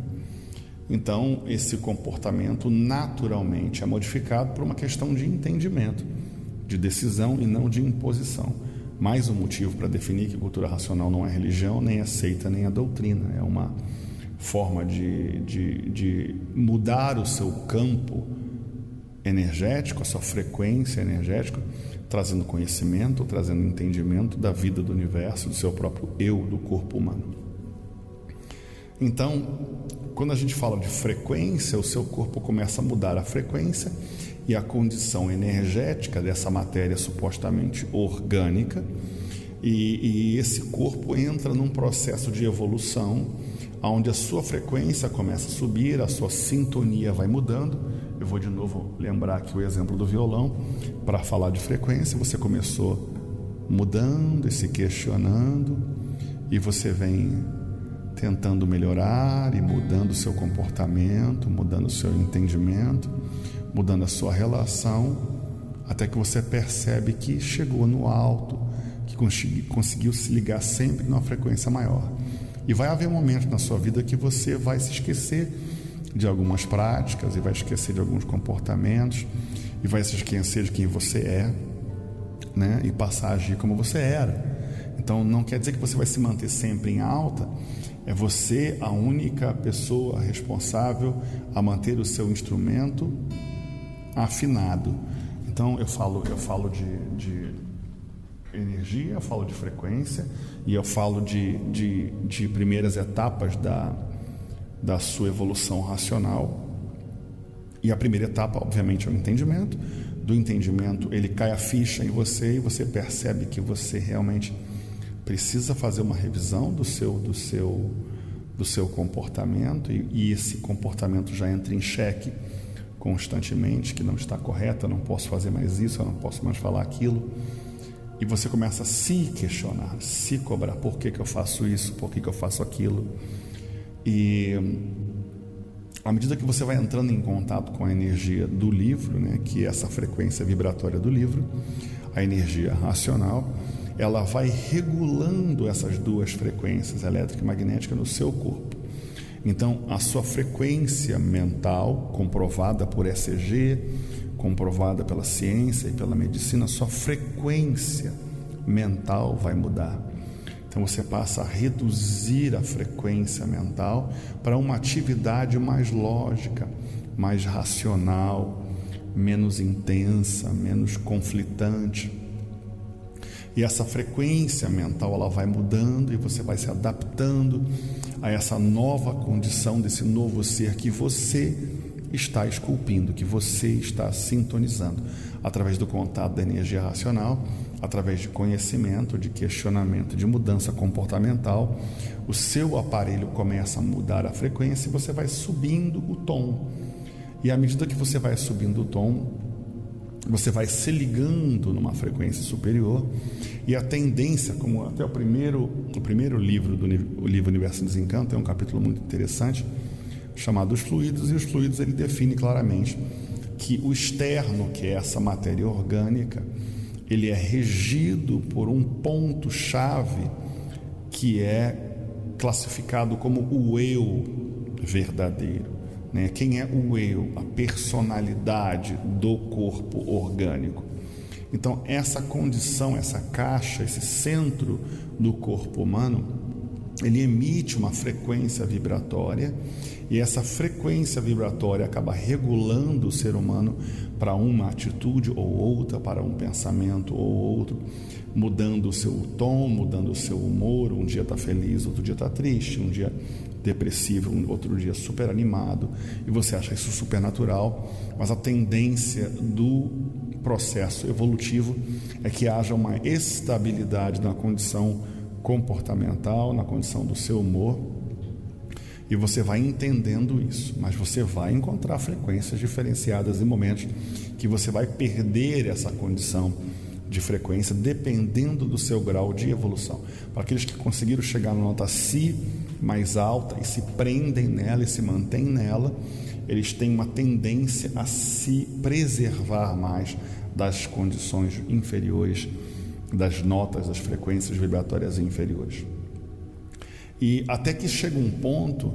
Então, esse comportamento naturalmente é modificado por uma questão de entendimento, de decisão e não de imposição. Mais um motivo para definir que cultura racional não é religião, nem é seita, nem é doutrina. É uma forma de mudar o seu campo energético, a sua frequência energética, trazendo conhecimento, trazendo entendimento da vida do universo, do seu próprio eu, do corpo humano. Então, quando a gente fala de frequência, o seu corpo começa a mudar a frequência e a condição energética dessa matéria supostamente orgânica, e esse corpo entra num processo de evolução, onde a sua frequência começa a subir, a sua sintonia vai mudando. Eu vou de novo lembrar aqui o exemplo do violão. Para falar de frequência, você começou mudando e se questionando, e você vem tentando melhorar e mudando o seu comportamento, mudando o seu entendimento, mudando a sua relação, até que você percebe que chegou no alto, que conseguiu se ligar sempre numa frequência maior. E vai haver momentos na sua vida que você vai se esquecer de algumas práticas, e vai esquecer de alguns comportamentos, e vai se esquecer de quem você é, né? E passar a agir como você era. Então não quer dizer que você vai se manter sempre em alta. É você a única pessoa responsável a manter o seu instrumento afinado. Então eu falo de energia, eu falo de frequência, e eu falo de primeiras etapas da sua evolução racional. E a primeira etapa, obviamente, é o entendimento. Do entendimento, ele cai a ficha em você, e você percebe que você realmente precisa fazer uma revisão do seu comportamento, e esse comportamento já entra em xeque constantemente, que não está correto. Eu não posso fazer mais isso, eu não posso mais falar aquilo. E você começa a se questionar, se cobrar: por que eu faço isso, por que eu faço aquilo? E à medida que você vai entrando em contato com a energia do livro, né, que é essa frequência vibratória do livro, a energia racional, ela vai regulando essas duas frequências, elétrica e magnética, no seu corpo. Então, a sua frequência mental, comprovada por ECG, comprovada pela ciência e pela medicina, a sua frequência mental vai mudar. Então você passa a reduzir a frequência mental para uma atividade mais lógica, mais racional, menos intensa, menos conflitante. E essa frequência mental, ela vai mudando, e você vai se adaptando a essa nova condição desse novo ser que você está esculpindo, que você está sintonizando através do contato da energia racional, através de conhecimento, de questionamento, de mudança comportamental. O seu aparelho começa a mudar a frequência e você vai subindo o tom. E à medida que você vai subindo o tom, você vai se ligando numa frequência superior, e a tendência, como até o primeiro livro o livro Universo em Desencanto, tem um capítulo muito interessante chamado Os Fluidos, e os fluidos ele define claramente que o externo, que é essa matéria orgânica, ele é regido por um ponto-chave que é classificado como o eu verdadeiro, né? Quem é o eu? A personalidade do corpo orgânico. Então, essa condição, essa caixa, esse centro do corpo humano, ele emite uma frequência vibratória, e essa frequência vibratória acaba regulando o ser humano para uma atitude ou outra, para um pensamento ou outro, mudando o seu tom, mudando o seu humor. Um dia está feliz, outro dia está triste, um dia depressivo, outro dia super animado, e você acha isso super natural, mas a tendência do processo evolutivo é que haja uma estabilidade na condição comportamental, na condição do seu humor, e você vai entendendo isso, mas você vai encontrar frequências diferenciadas em momentos que você vai perder essa condição de frequência, dependendo do seu grau de evolução. Para aqueles que conseguiram chegar na nota Si mais alta e se prendem nela e se mantêm nela, eles têm uma tendência a se preservar mais das condições inferiores, das notas, das frequências vibratórias inferiores. E até que chega um ponto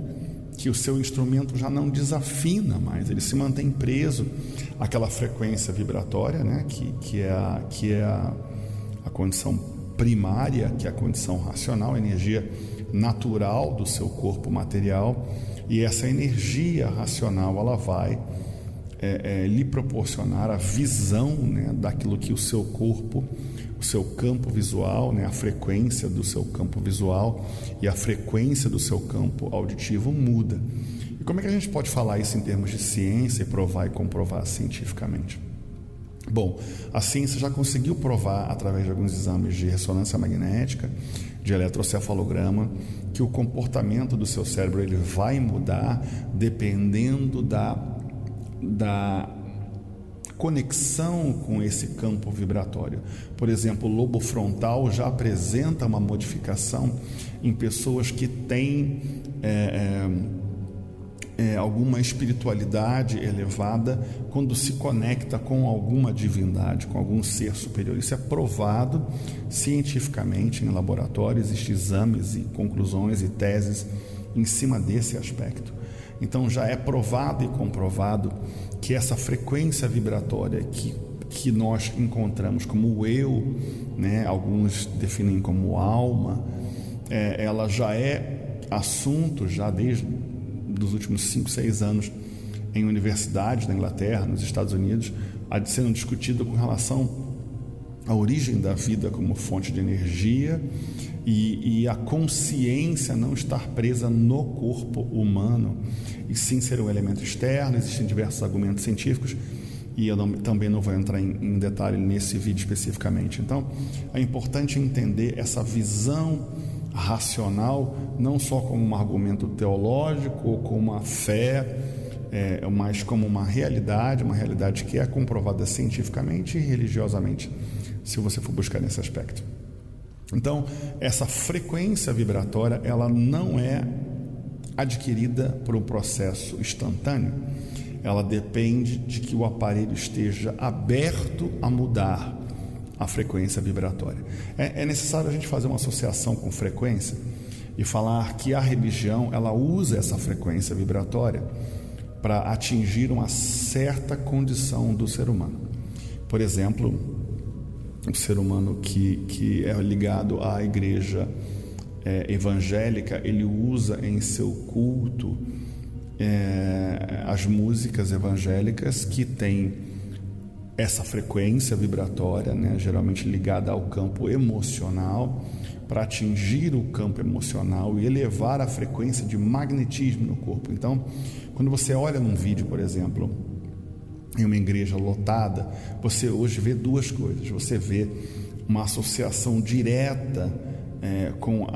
que o seu instrumento já não desafina mais, ele se mantém preso àquela frequência vibratória, né? que é a condição primária, que é a condição racional, a energia natural do seu corpo material. E essa energia racional, ela vai lhe proporcionar a visão, né, daquilo que o seu corpo, o seu campo visual, né, a frequência do seu campo visual e a frequência do seu campo auditivo muda. E como é que a gente pode falar isso em termos de ciência e provar e comprovar cientificamente? Bom, a ciência já conseguiu provar, através de alguns exames de ressonância magnética, de eletrocefalograma, que o comportamento do seu cérebro ele vai mudar dependendo da conexão com esse campo vibratório. Por exemplo, o lobo frontal já apresenta uma modificação em pessoas que têm alguma espiritualidade elevada, quando se conecta com alguma divindade, com algum ser superior. Isso é provado cientificamente em laboratório, existem exames e conclusões e teses em cima desse aspecto. Então já é provado e comprovado que essa frequência vibratória que nós encontramos como o eu, né, alguns definem como alma, ela já é assunto já desde dos últimos 5, 6 anos em universidades na Inglaterra, nos Estados Unidos, sendo discutido com relação à origem da vida como fonte de energia e a consciência não estar presa no corpo humano e sim ser um elemento externo. Existem diversos argumentos científicos e eu também não vou entrar em detalhe nesse vídeo especificamente. Então é importante entender essa visão racional não só como um argumento teológico ou como uma fé, mas como uma realidade que é comprovada cientificamente e religiosamente, se você for buscar nesse aspecto. Então, essa frequência vibratória, ela não é adquirida por um processo instantâneo, ela depende de que o aparelho esteja aberto a mudar a frequência vibratória. É necessário a gente fazer uma associação com frequência e falar que a religião, ela usa essa frequência vibratória para atingir uma certa condição do ser humano. Por exemplo, um ser humano que é ligado à igreja evangélica, ele usa em seu culto as músicas evangélicas que têm essa frequência vibratória, né, geralmente ligada ao campo emocional, para atingir o campo emocional e elevar a frequência de magnetismo no corpo. Então, quando você olha num vídeo, por exemplo, em uma igreja lotada, você hoje vê duas coisas. Você vê uma associação direta com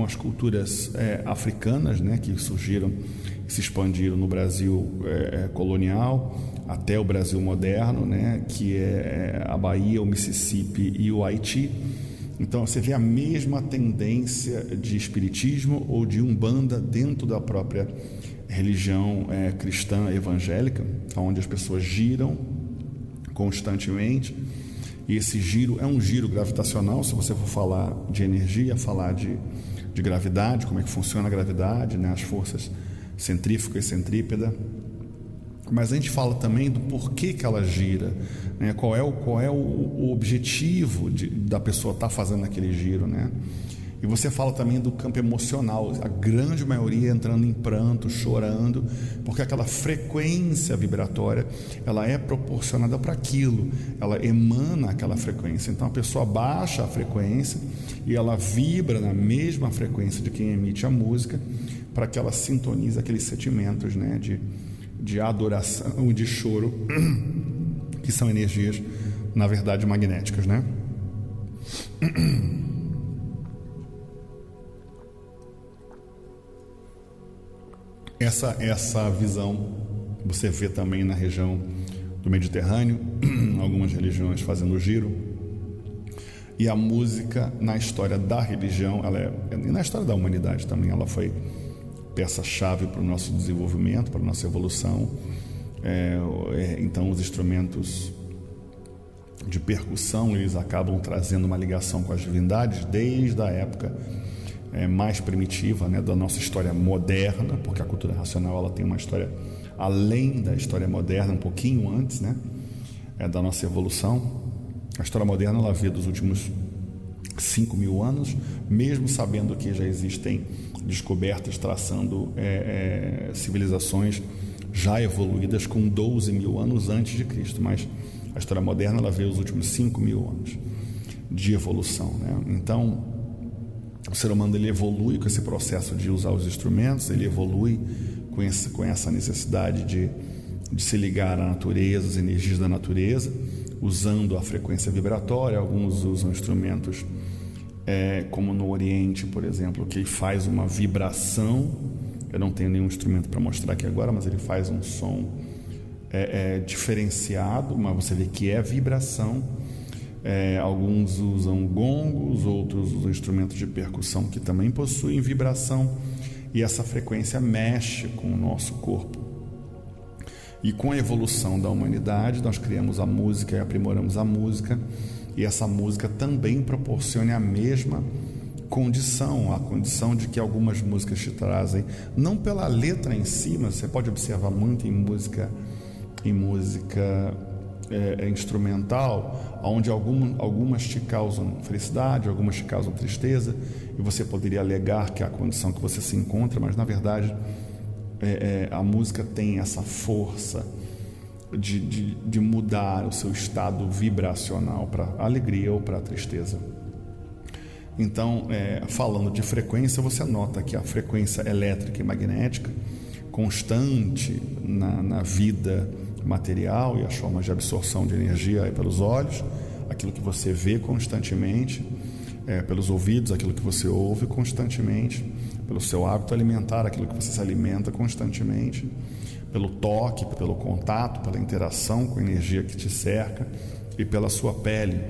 as culturas africanas, né, que surgiram e se expandiram no Brasil colonial até o Brasil moderno, né, que é a Bahia, o Mississippi e o Haiti. Então você vê a mesma tendência de espiritismo ou de umbanda dentro da própria religião cristã evangélica, onde as pessoas giram constantemente, e esse giro é um giro gravitacional. Se você for falar de energia, falar de gravidade, como é que funciona a gravidade, né, as forças centrífuga e centrípeta. Mas a gente fala também do porquê que ela gira, né? Qual é o objetivo da pessoa estar fazendo aquele giro, né? E você fala também do campo emocional, a grande maioria entrando em pranto, chorando, porque aquela frequência vibratória, ela é proporcionada para aquilo, ela emana aquela frequência. Então a pessoa baixa a frequência e ela vibra na mesma frequência de quem emite a música, para que ela sintonize aqueles sentimentos, né, de adoração e de choro, que são energias, na verdade, magnéticas, né? Essa visão você vê também na região do Mediterrâneo, algumas religiões fazendo giro. E a música, na história da religião, e na história da humanidade também, ela foi peça-chave para o nosso desenvolvimento, para a nossa evolução. Então os instrumentos de percussão, eles acabam trazendo uma ligação com as divindades desde a época mais primitiva, né, da nossa história moderna, porque a cultura racional ela tem uma história além da história moderna, um pouquinho antes, né, da nossa evolução. A história moderna ela vê dos últimos 5.000 anos, mesmo sabendo que já existem descobertas traçando civilizações já evoluídas com 12.000 anos antes de Cristo, mas a história moderna ela vê os últimos 5.000 anos de evolução, né? Então o ser humano ele evolui com esse processo de usar os instrumentos, ele evolui com essa necessidade de se ligar à natureza, às energias da natureza, usando a frequência vibratória. Alguns usam instrumentos como no Oriente, por exemplo, que ele faz uma vibração. Eu não tenho nenhum instrumento para mostrar aqui agora, mas ele faz um som diferenciado, mas você vê que é vibração. Alguns usam gongos, outros usam instrumentos de percussão que também possuem vibração, e essa frequência mexe com o nosso corpo. E com a evolução da humanidade, nós criamos a música e aprimoramos a música, e essa música também proporciona a mesma condição, a condição de que algumas músicas te trazem, não pela letra em si, mas você pode observar muito em música instrumental, onde algumas te causam felicidade, algumas te causam tristeza, e você poderia alegar que é a condição que você se encontra, mas na verdade a música tem essa força de mudar o seu estado vibracional para alegria ou para tristeza. Então, falando de frequência, você nota que a frequência elétrica e magnética constante na vida material e as formas de absorção de energia pelos olhos, aquilo que você vê constantemente, pelos ouvidos, aquilo que você ouve constantemente, pelo seu hábito alimentar, aquilo que você se alimenta constantemente, pelo toque, pelo contato, pela interação com a energia que te cerca e pela sua pele.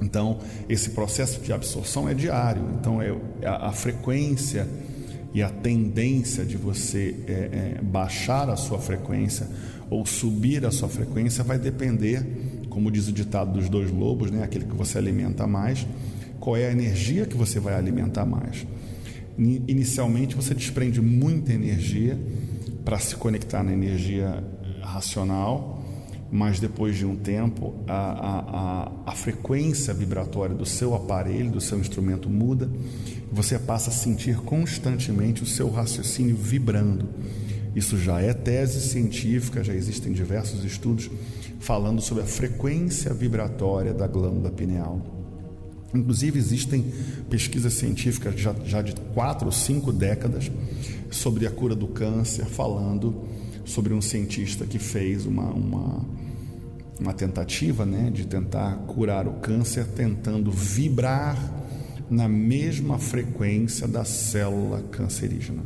Então, esse processo de absorção é diário. Então, a frequência e a tendência de você baixar a sua frequência ou subir a sua frequência vai depender, como diz o ditado dos dois lobos, né? Aquele que você alimenta mais, qual é a energia que você vai alimentar mais. Inicialmente você desprende muita energia para se conectar na energia racional, mas depois de um tempo a frequência vibratória do seu aparelho, do seu instrumento muda, e você passa a sentir constantemente o seu raciocínio vibrando. Isso já é tese científica, já existem diversos estudos falando sobre a frequência vibratória da glândula pineal. Inclusive existem pesquisas científicas já de 4 ou 5 décadas sobre a cura do câncer, falando sobre um cientista que fez uma tentativa, né, de tentar curar o câncer, tentando vibrar na mesma frequência da célula cancerígena.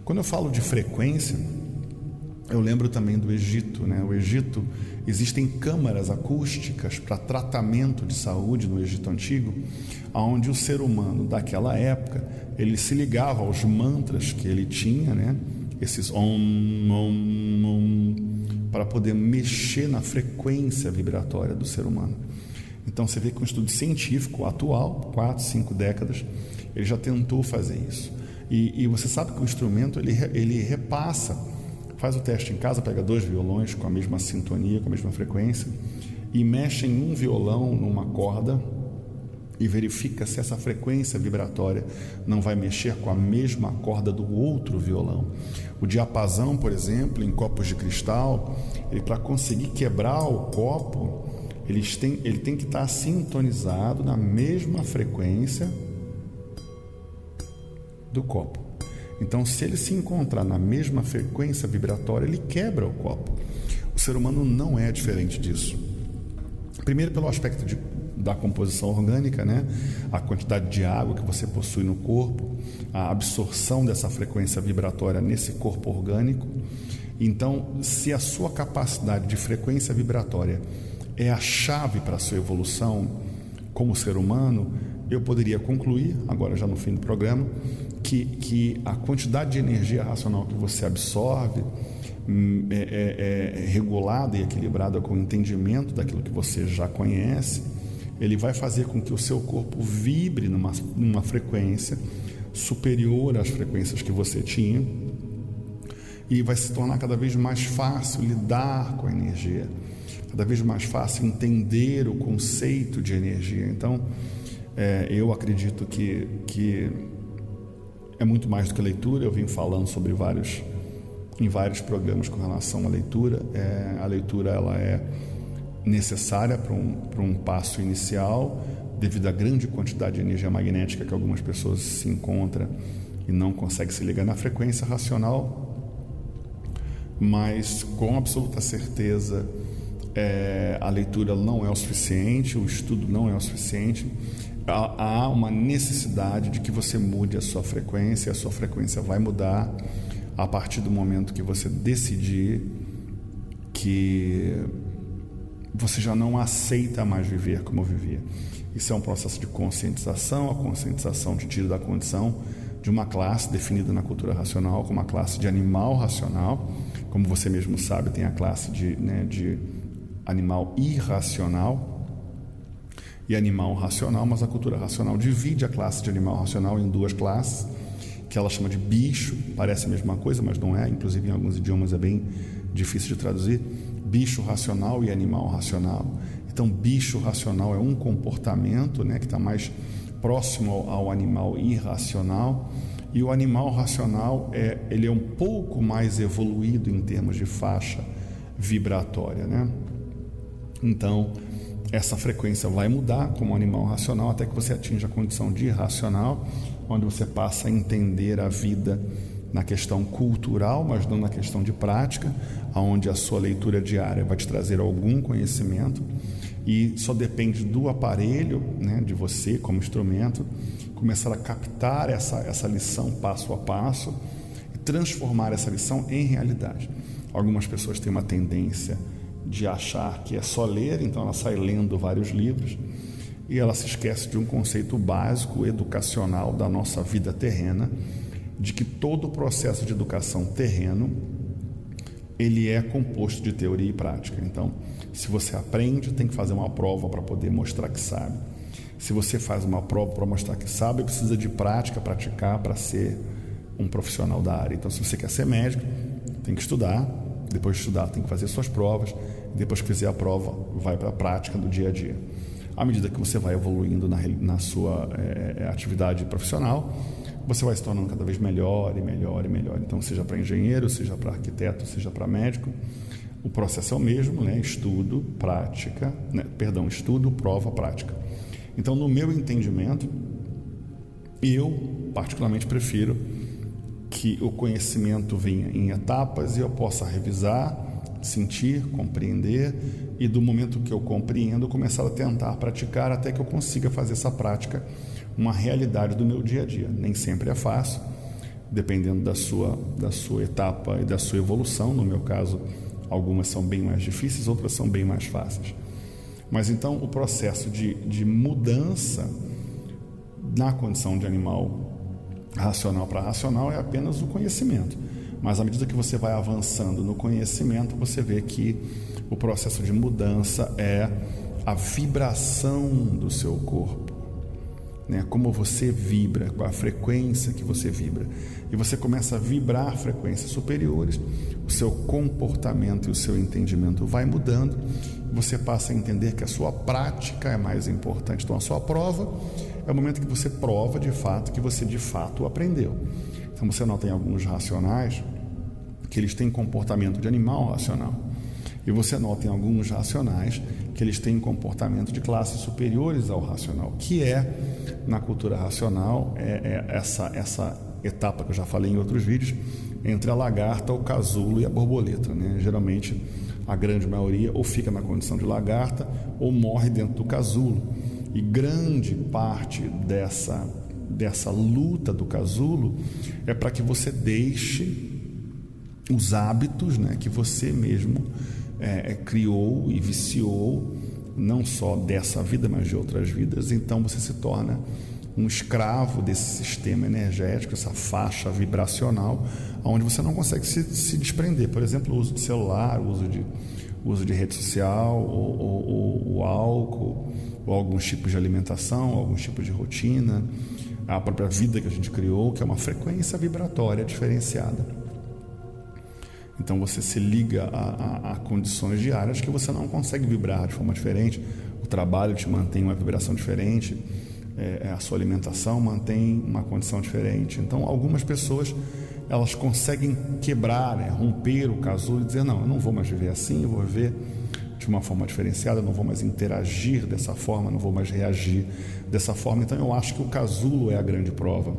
Quando eu falo de frequência, eu lembro também do Egito, né? O Egito, existem câmaras acústicas para tratamento de saúde no Egito Antigo, onde o ser humano daquela época, ele se ligava aos mantras que ele tinha, né? Esses om, para poder mexer na frequência vibratória do ser humano. Então você vê que um estudo científico atual, 4, 5 décadas, ele já tentou fazer isso. E você sabe que o instrumento ele repassa, faz o teste em casa, pega 2 violões com a mesma sintonia, com a mesma frequência, e mexe em um violão numa corda e verifica se essa frequência vibratória não vai mexer com a mesma corda do outro violão. O diapasão, por exemplo, em copos de cristal, para conseguir quebrar o copo, ele tem que estar sintonizado na mesma frequência do copo. Então, se ele se encontrar na mesma frequência vibratória, ele quebra o copo. O ser humano não é diferente disso. Primeiro, pelo aspecto da composição orgânica, né? A quantidade de água que você possui no corpo, a absorção dessa frequência vibratória nesse corpo orgânico. Então, se a sua capacidade de frequência vibratória é a chave para a sua evolução como ser humano, eu poderia concluir, agora já no fim do programa, que a quantidade de energia racional que você absorve é regulada e equilibrada com o entendimento daquilo que você já conhece. Ele vai fazer com que o seu corpo vibre numa frequência superior às frequências que você tinha, e vai se tornar cada vez mais fácil lidar com a energia, cada vez mais fácil entender o conceito de energia. Então, eu acredito que é muito mais do que leitura. Eu vim falando sobre em vários programas com relação à leitura. A leitura ela é necessária para um passo inicial, devido à grande quantidade de energia magnética que algumas pessoas se encontram e não conseguem se ligar na frequência racional. mas com absoluta certeza a leitura não é o suficiente, o estudo não é o suficiente. Há uma necessidade de que você mude a sua frequência vai mudar a partir do momento que você decidir que você já não aceita mais viver como vivia. Isso é um processo de conscientização. A conscientização te tira da condição de uma classe definida na cultura racional como a classe de animal racional. Como você mesmo sabe, tem a classe de animal irracional e animal racional, mas a cultura racional divide a classe de animal racional em duas classes, que ela chama de bicho. Parece a mesma coisa, mas não é. Inclusive em alguns idiomas é bem difícil de traduzir. Bicho racional e animal racional. Então, bicho racional é um comportamento, que está mais próximo ao animal irracional, e o animal racional ele é um pouco mais evoluído em termos de faixa vibratória, Então, essa frequência vai mudar como animal racional até que você atinja a condição de irracional, onde você passa a entender a vida na questão cultural, mas não na questão de prática, onde a sua leitura diária vai te trazer algum conhecimento e só depende do aparelho, de você como instrumento, começar a captar essa lição passo a passo e transformar essa lição em realidade. Algumas pessoas têm uma tendência de achar que é só ler, então ela sai lendo vários livros e ela se esquece de um conceito básico educacional da nossa vida terrena, de que todo o processo de educação terreno ele é composto de teoria e prática. Então, se você aprende, tem que fazer uma prova para poder mostrar que sabe. Se você faz uma prova para mostrar que sabe, precisa de prática, praticar para ser um profissional da área. Então, se você quer ser médico, tem que estudar. Depois de estudar, tem que fazer suas provas. Depois que fizer a prova, vai para a prática do dia a dia. À medida que você vai evoluindo na sua atividade profissional, você vai se tornando cada vez melhor e melhor e melhor. Então, seja para engenheiro, seja para arquiteto, seja para médico, o processo é o mesmo, estudo, prática, estudo, prova, prática. Então, no meu entendimento, eu particularmente prefiro que o conhecimento venha em etapas e eu possa revisar, sentir, compreender, e do momento que eu compreendo, começar a tentar praticar até que eu consiga fazer essa prática uma realidade do meu dia a dia. Nem sempre é fácil, dependendo da sua etapa e da sua evolução. No meu caso, algumas são bem mais difíceis, outras são bem mais fáceis. Mas então o processo de mudança na condição de animal racional para racional é apenas o conhecimento. Mas à medida que você vai avançando no conhecimento, você vê que o processo de mudança é a vibração do seu corpo. Como você vibra, qual a frequência que você vibra. E você começa a vibrar frequências superiores, o seu comportamento e o seu entendimento vai mudando, você passa a entender que a sua prática é mais importante. Então, a sua prova é o momento que você prova de fato que você de fato aprendeu. Então, você nota em alguns racionais que eles têm comportamento de animal racional. E você nota em alguns racionais que eles têm comportamento de classes superiores ao racional, que na cultura racional, essa etapa que eu já falei em outros vídeos, entre a lagarta, o casulo e a borboleta. Geralmente, a grande maioria ou fica na condição de lagarta ou morre dentro do casulo. E grande parte dessa luta do casulo é para que você deixe os hábitos que você mesmo criou e viciou, não só dessa vida, mas de outras vidas. Então você se torna um escravo desse sistema energético, essa faixa vibracional, onde você não consegue se desprender. Por exemplo, o uso de celular, o uso de rede social, ou o álcool, ou alguns tipos de alimentação, alguns tipos de rotina, a própria vida que a gente criou, que é uma frequência vibratória diferenciada. Então você se liga a condições diárias que você não consegue vibrar de forma diferente. O trabalho te mantém uma vibração diferente, a sua alimentação mantém uma condição diferente. Então algumas pessoas elas conseguem quebrar, romper o casulo e dizer: não, eu não vou mais viver assim, eu vou viver de uma forma diferenciada, eu não vou mais interagir dessa forma, não vou mais reagir dessa forma. Então eu acho que o casulo é a grande prova.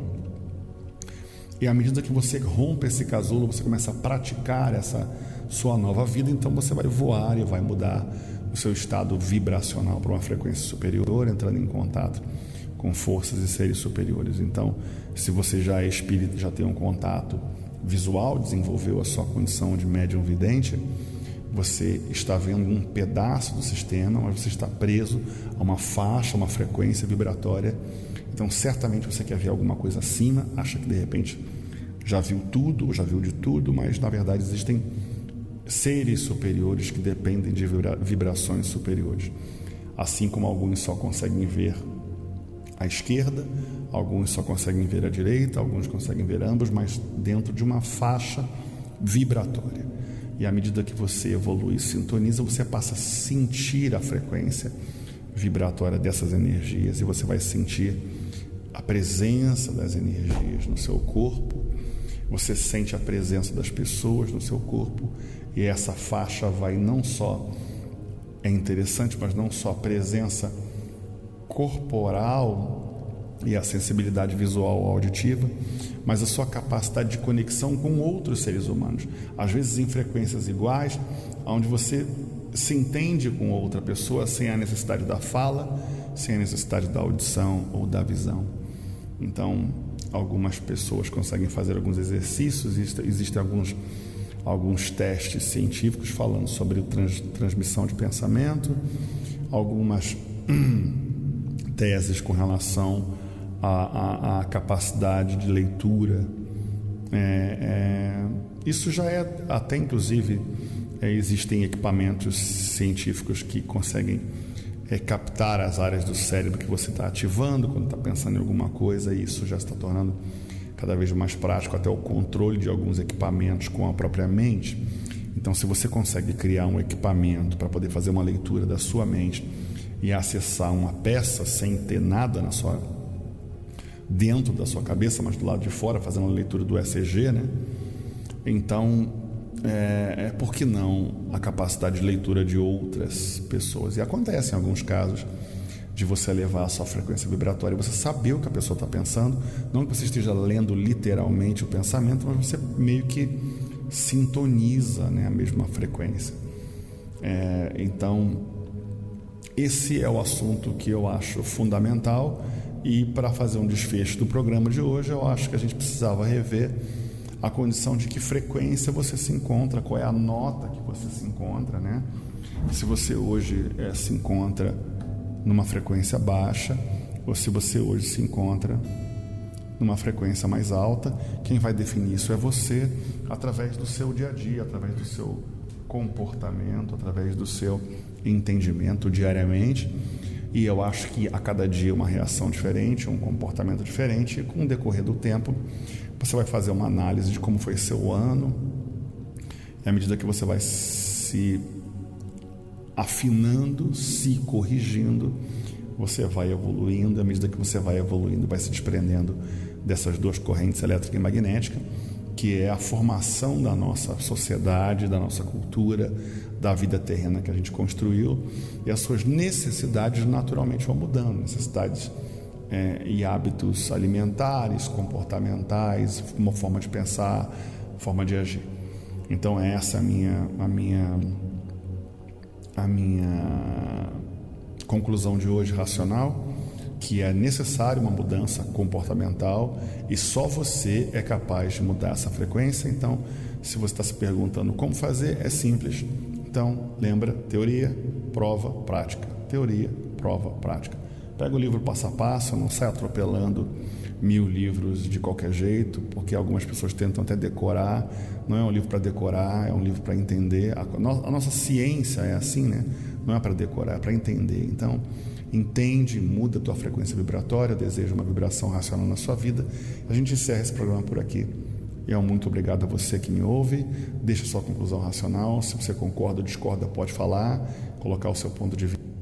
E à medida que você rompe esse casulo, você começa a praticar essa sua nova vida, então você vai voar e vai mudar o seu estado vibracional para uma frequência superior, entrando em contato com forças e seres superiores. Então, se você já é espírita, já tem um contato visual, desenvolveu a sua condição de médium vidente, você está vendo um pedaço do sistema, mas você está preso a uma faixa, uma frequência vibratória. Então, certamente você quer ver alguma coisa acima, acha que de repente já viu tudo, ou já viu de tudo, mas na verdade existem seres superiores que dependem de vibrações superiores. Assim como alguns só conseguem ver a esquerda, alguns só conseguem ver a direita, alguns conseguem ver ambos, mas dentro de uma faixa vibratória. E à medida que você evolui e sintoniza, você passa a sentir a frequência vibratória dessas energias e você vai sentir a presença das energias no seu corpo, você sente a presença das pessoas no seu corpo, e essa faixa vai não só, é interessante, mas não só a presença corporal e a sensibilidade visual ou auditiva, mas a sua capacidade de conexão com outros seres humanos, às vezes em frequências iguais, onde você se entende com outra pessoa sem a necessidade da fala, sem a necessidade da audição ou da visão. Então, algumas pessoas conseguem fazer alguns exercícios, existem alguns testes científicos falando sobre transmissão de pensamento, algumas teses com relação à capacidade de leitura. Isso já é até, inclusive, existem equipamentos científicos que conseguem captar as áreas do cérebro que você está ativando quando está pensando em alguma coisa, e isso já está tornando cada vez mais prático, até o controle de alguns equipamentos com a própria mente. Então, se você consegue criar um equipamento para poder fazer uma leitura da sua mente e acessar uma peça sem ter nada dentro da sua cabeça, mas do lado de fora, fazendo a leitura do ECG, né? Então, por que não a capacidade de leitura de outras pessoas? E acontece em alguns casos de você elevar a sua frequência vibratória, você saber o que a pessoa está pensando, não que você esteja lendo literalmente o pensamento, mas você meio que sintoniza, né, a mesma frequência. Então, esse é o assunto que eu acho fundamental, e para fazer um desfecho do programa de hoje, eu acho que a gente precisava rever a condição de que frequência você se encontra, qual é a nota que você se encontra, né? Se você hoje se encontra numa frequência baixa, ou se você hoje se encontra numa frequência mais alta, quem vai definir isso é você, através do seu dia a dia, através do seu comportamento, através do seu entendimento diariamente. E eu acho que a cada dia uma reação diferente, um comportamento diferente, e com o decorrer do tempo você vai fazer uma análise de como foi seu ano, e à medida que você vai se afinando, se corrigindo, você vai evoluindo. À medida que você vai evoluindo, vai se desprendendo dessas duas correntes, elétrica e magnética, que é a formação da nossa sociedade, da nossa cultura, da vida terrena que a gente construiu, e as suas necessidades naturalmente vão mudando, necessidades e hábitos alimentares, comportamentais, uma forma de pensar, forma de agir. Então essa é a minha conclusão de hoje racional, que é necessário uma mudança comportamental, e só você é capaz de mudar essa frequência. Então, se você está se perguntando como fazer, é simples. Então, lembra, teoria, prova, prática. Teoria, prova, prática. Pega o livro passo a passo, não sai atropelando 1000 livros de qualquer jeito, porque algumas pessoas tentam até decorar. Não é um livro para decorar, é um livro para entender. A nossa ciência é assim, né? Não é para decorar, é para entender. Então, entende, muda a tua frequência vibratória, deseja uma vibração racional na sua vida. A gente encerra esse programa por aqui. E muito obrigado a você que me ouve. Deixa sua conclusão racional. Se você concorda ou discorda, pode falar, colocar o seu ponto de vista.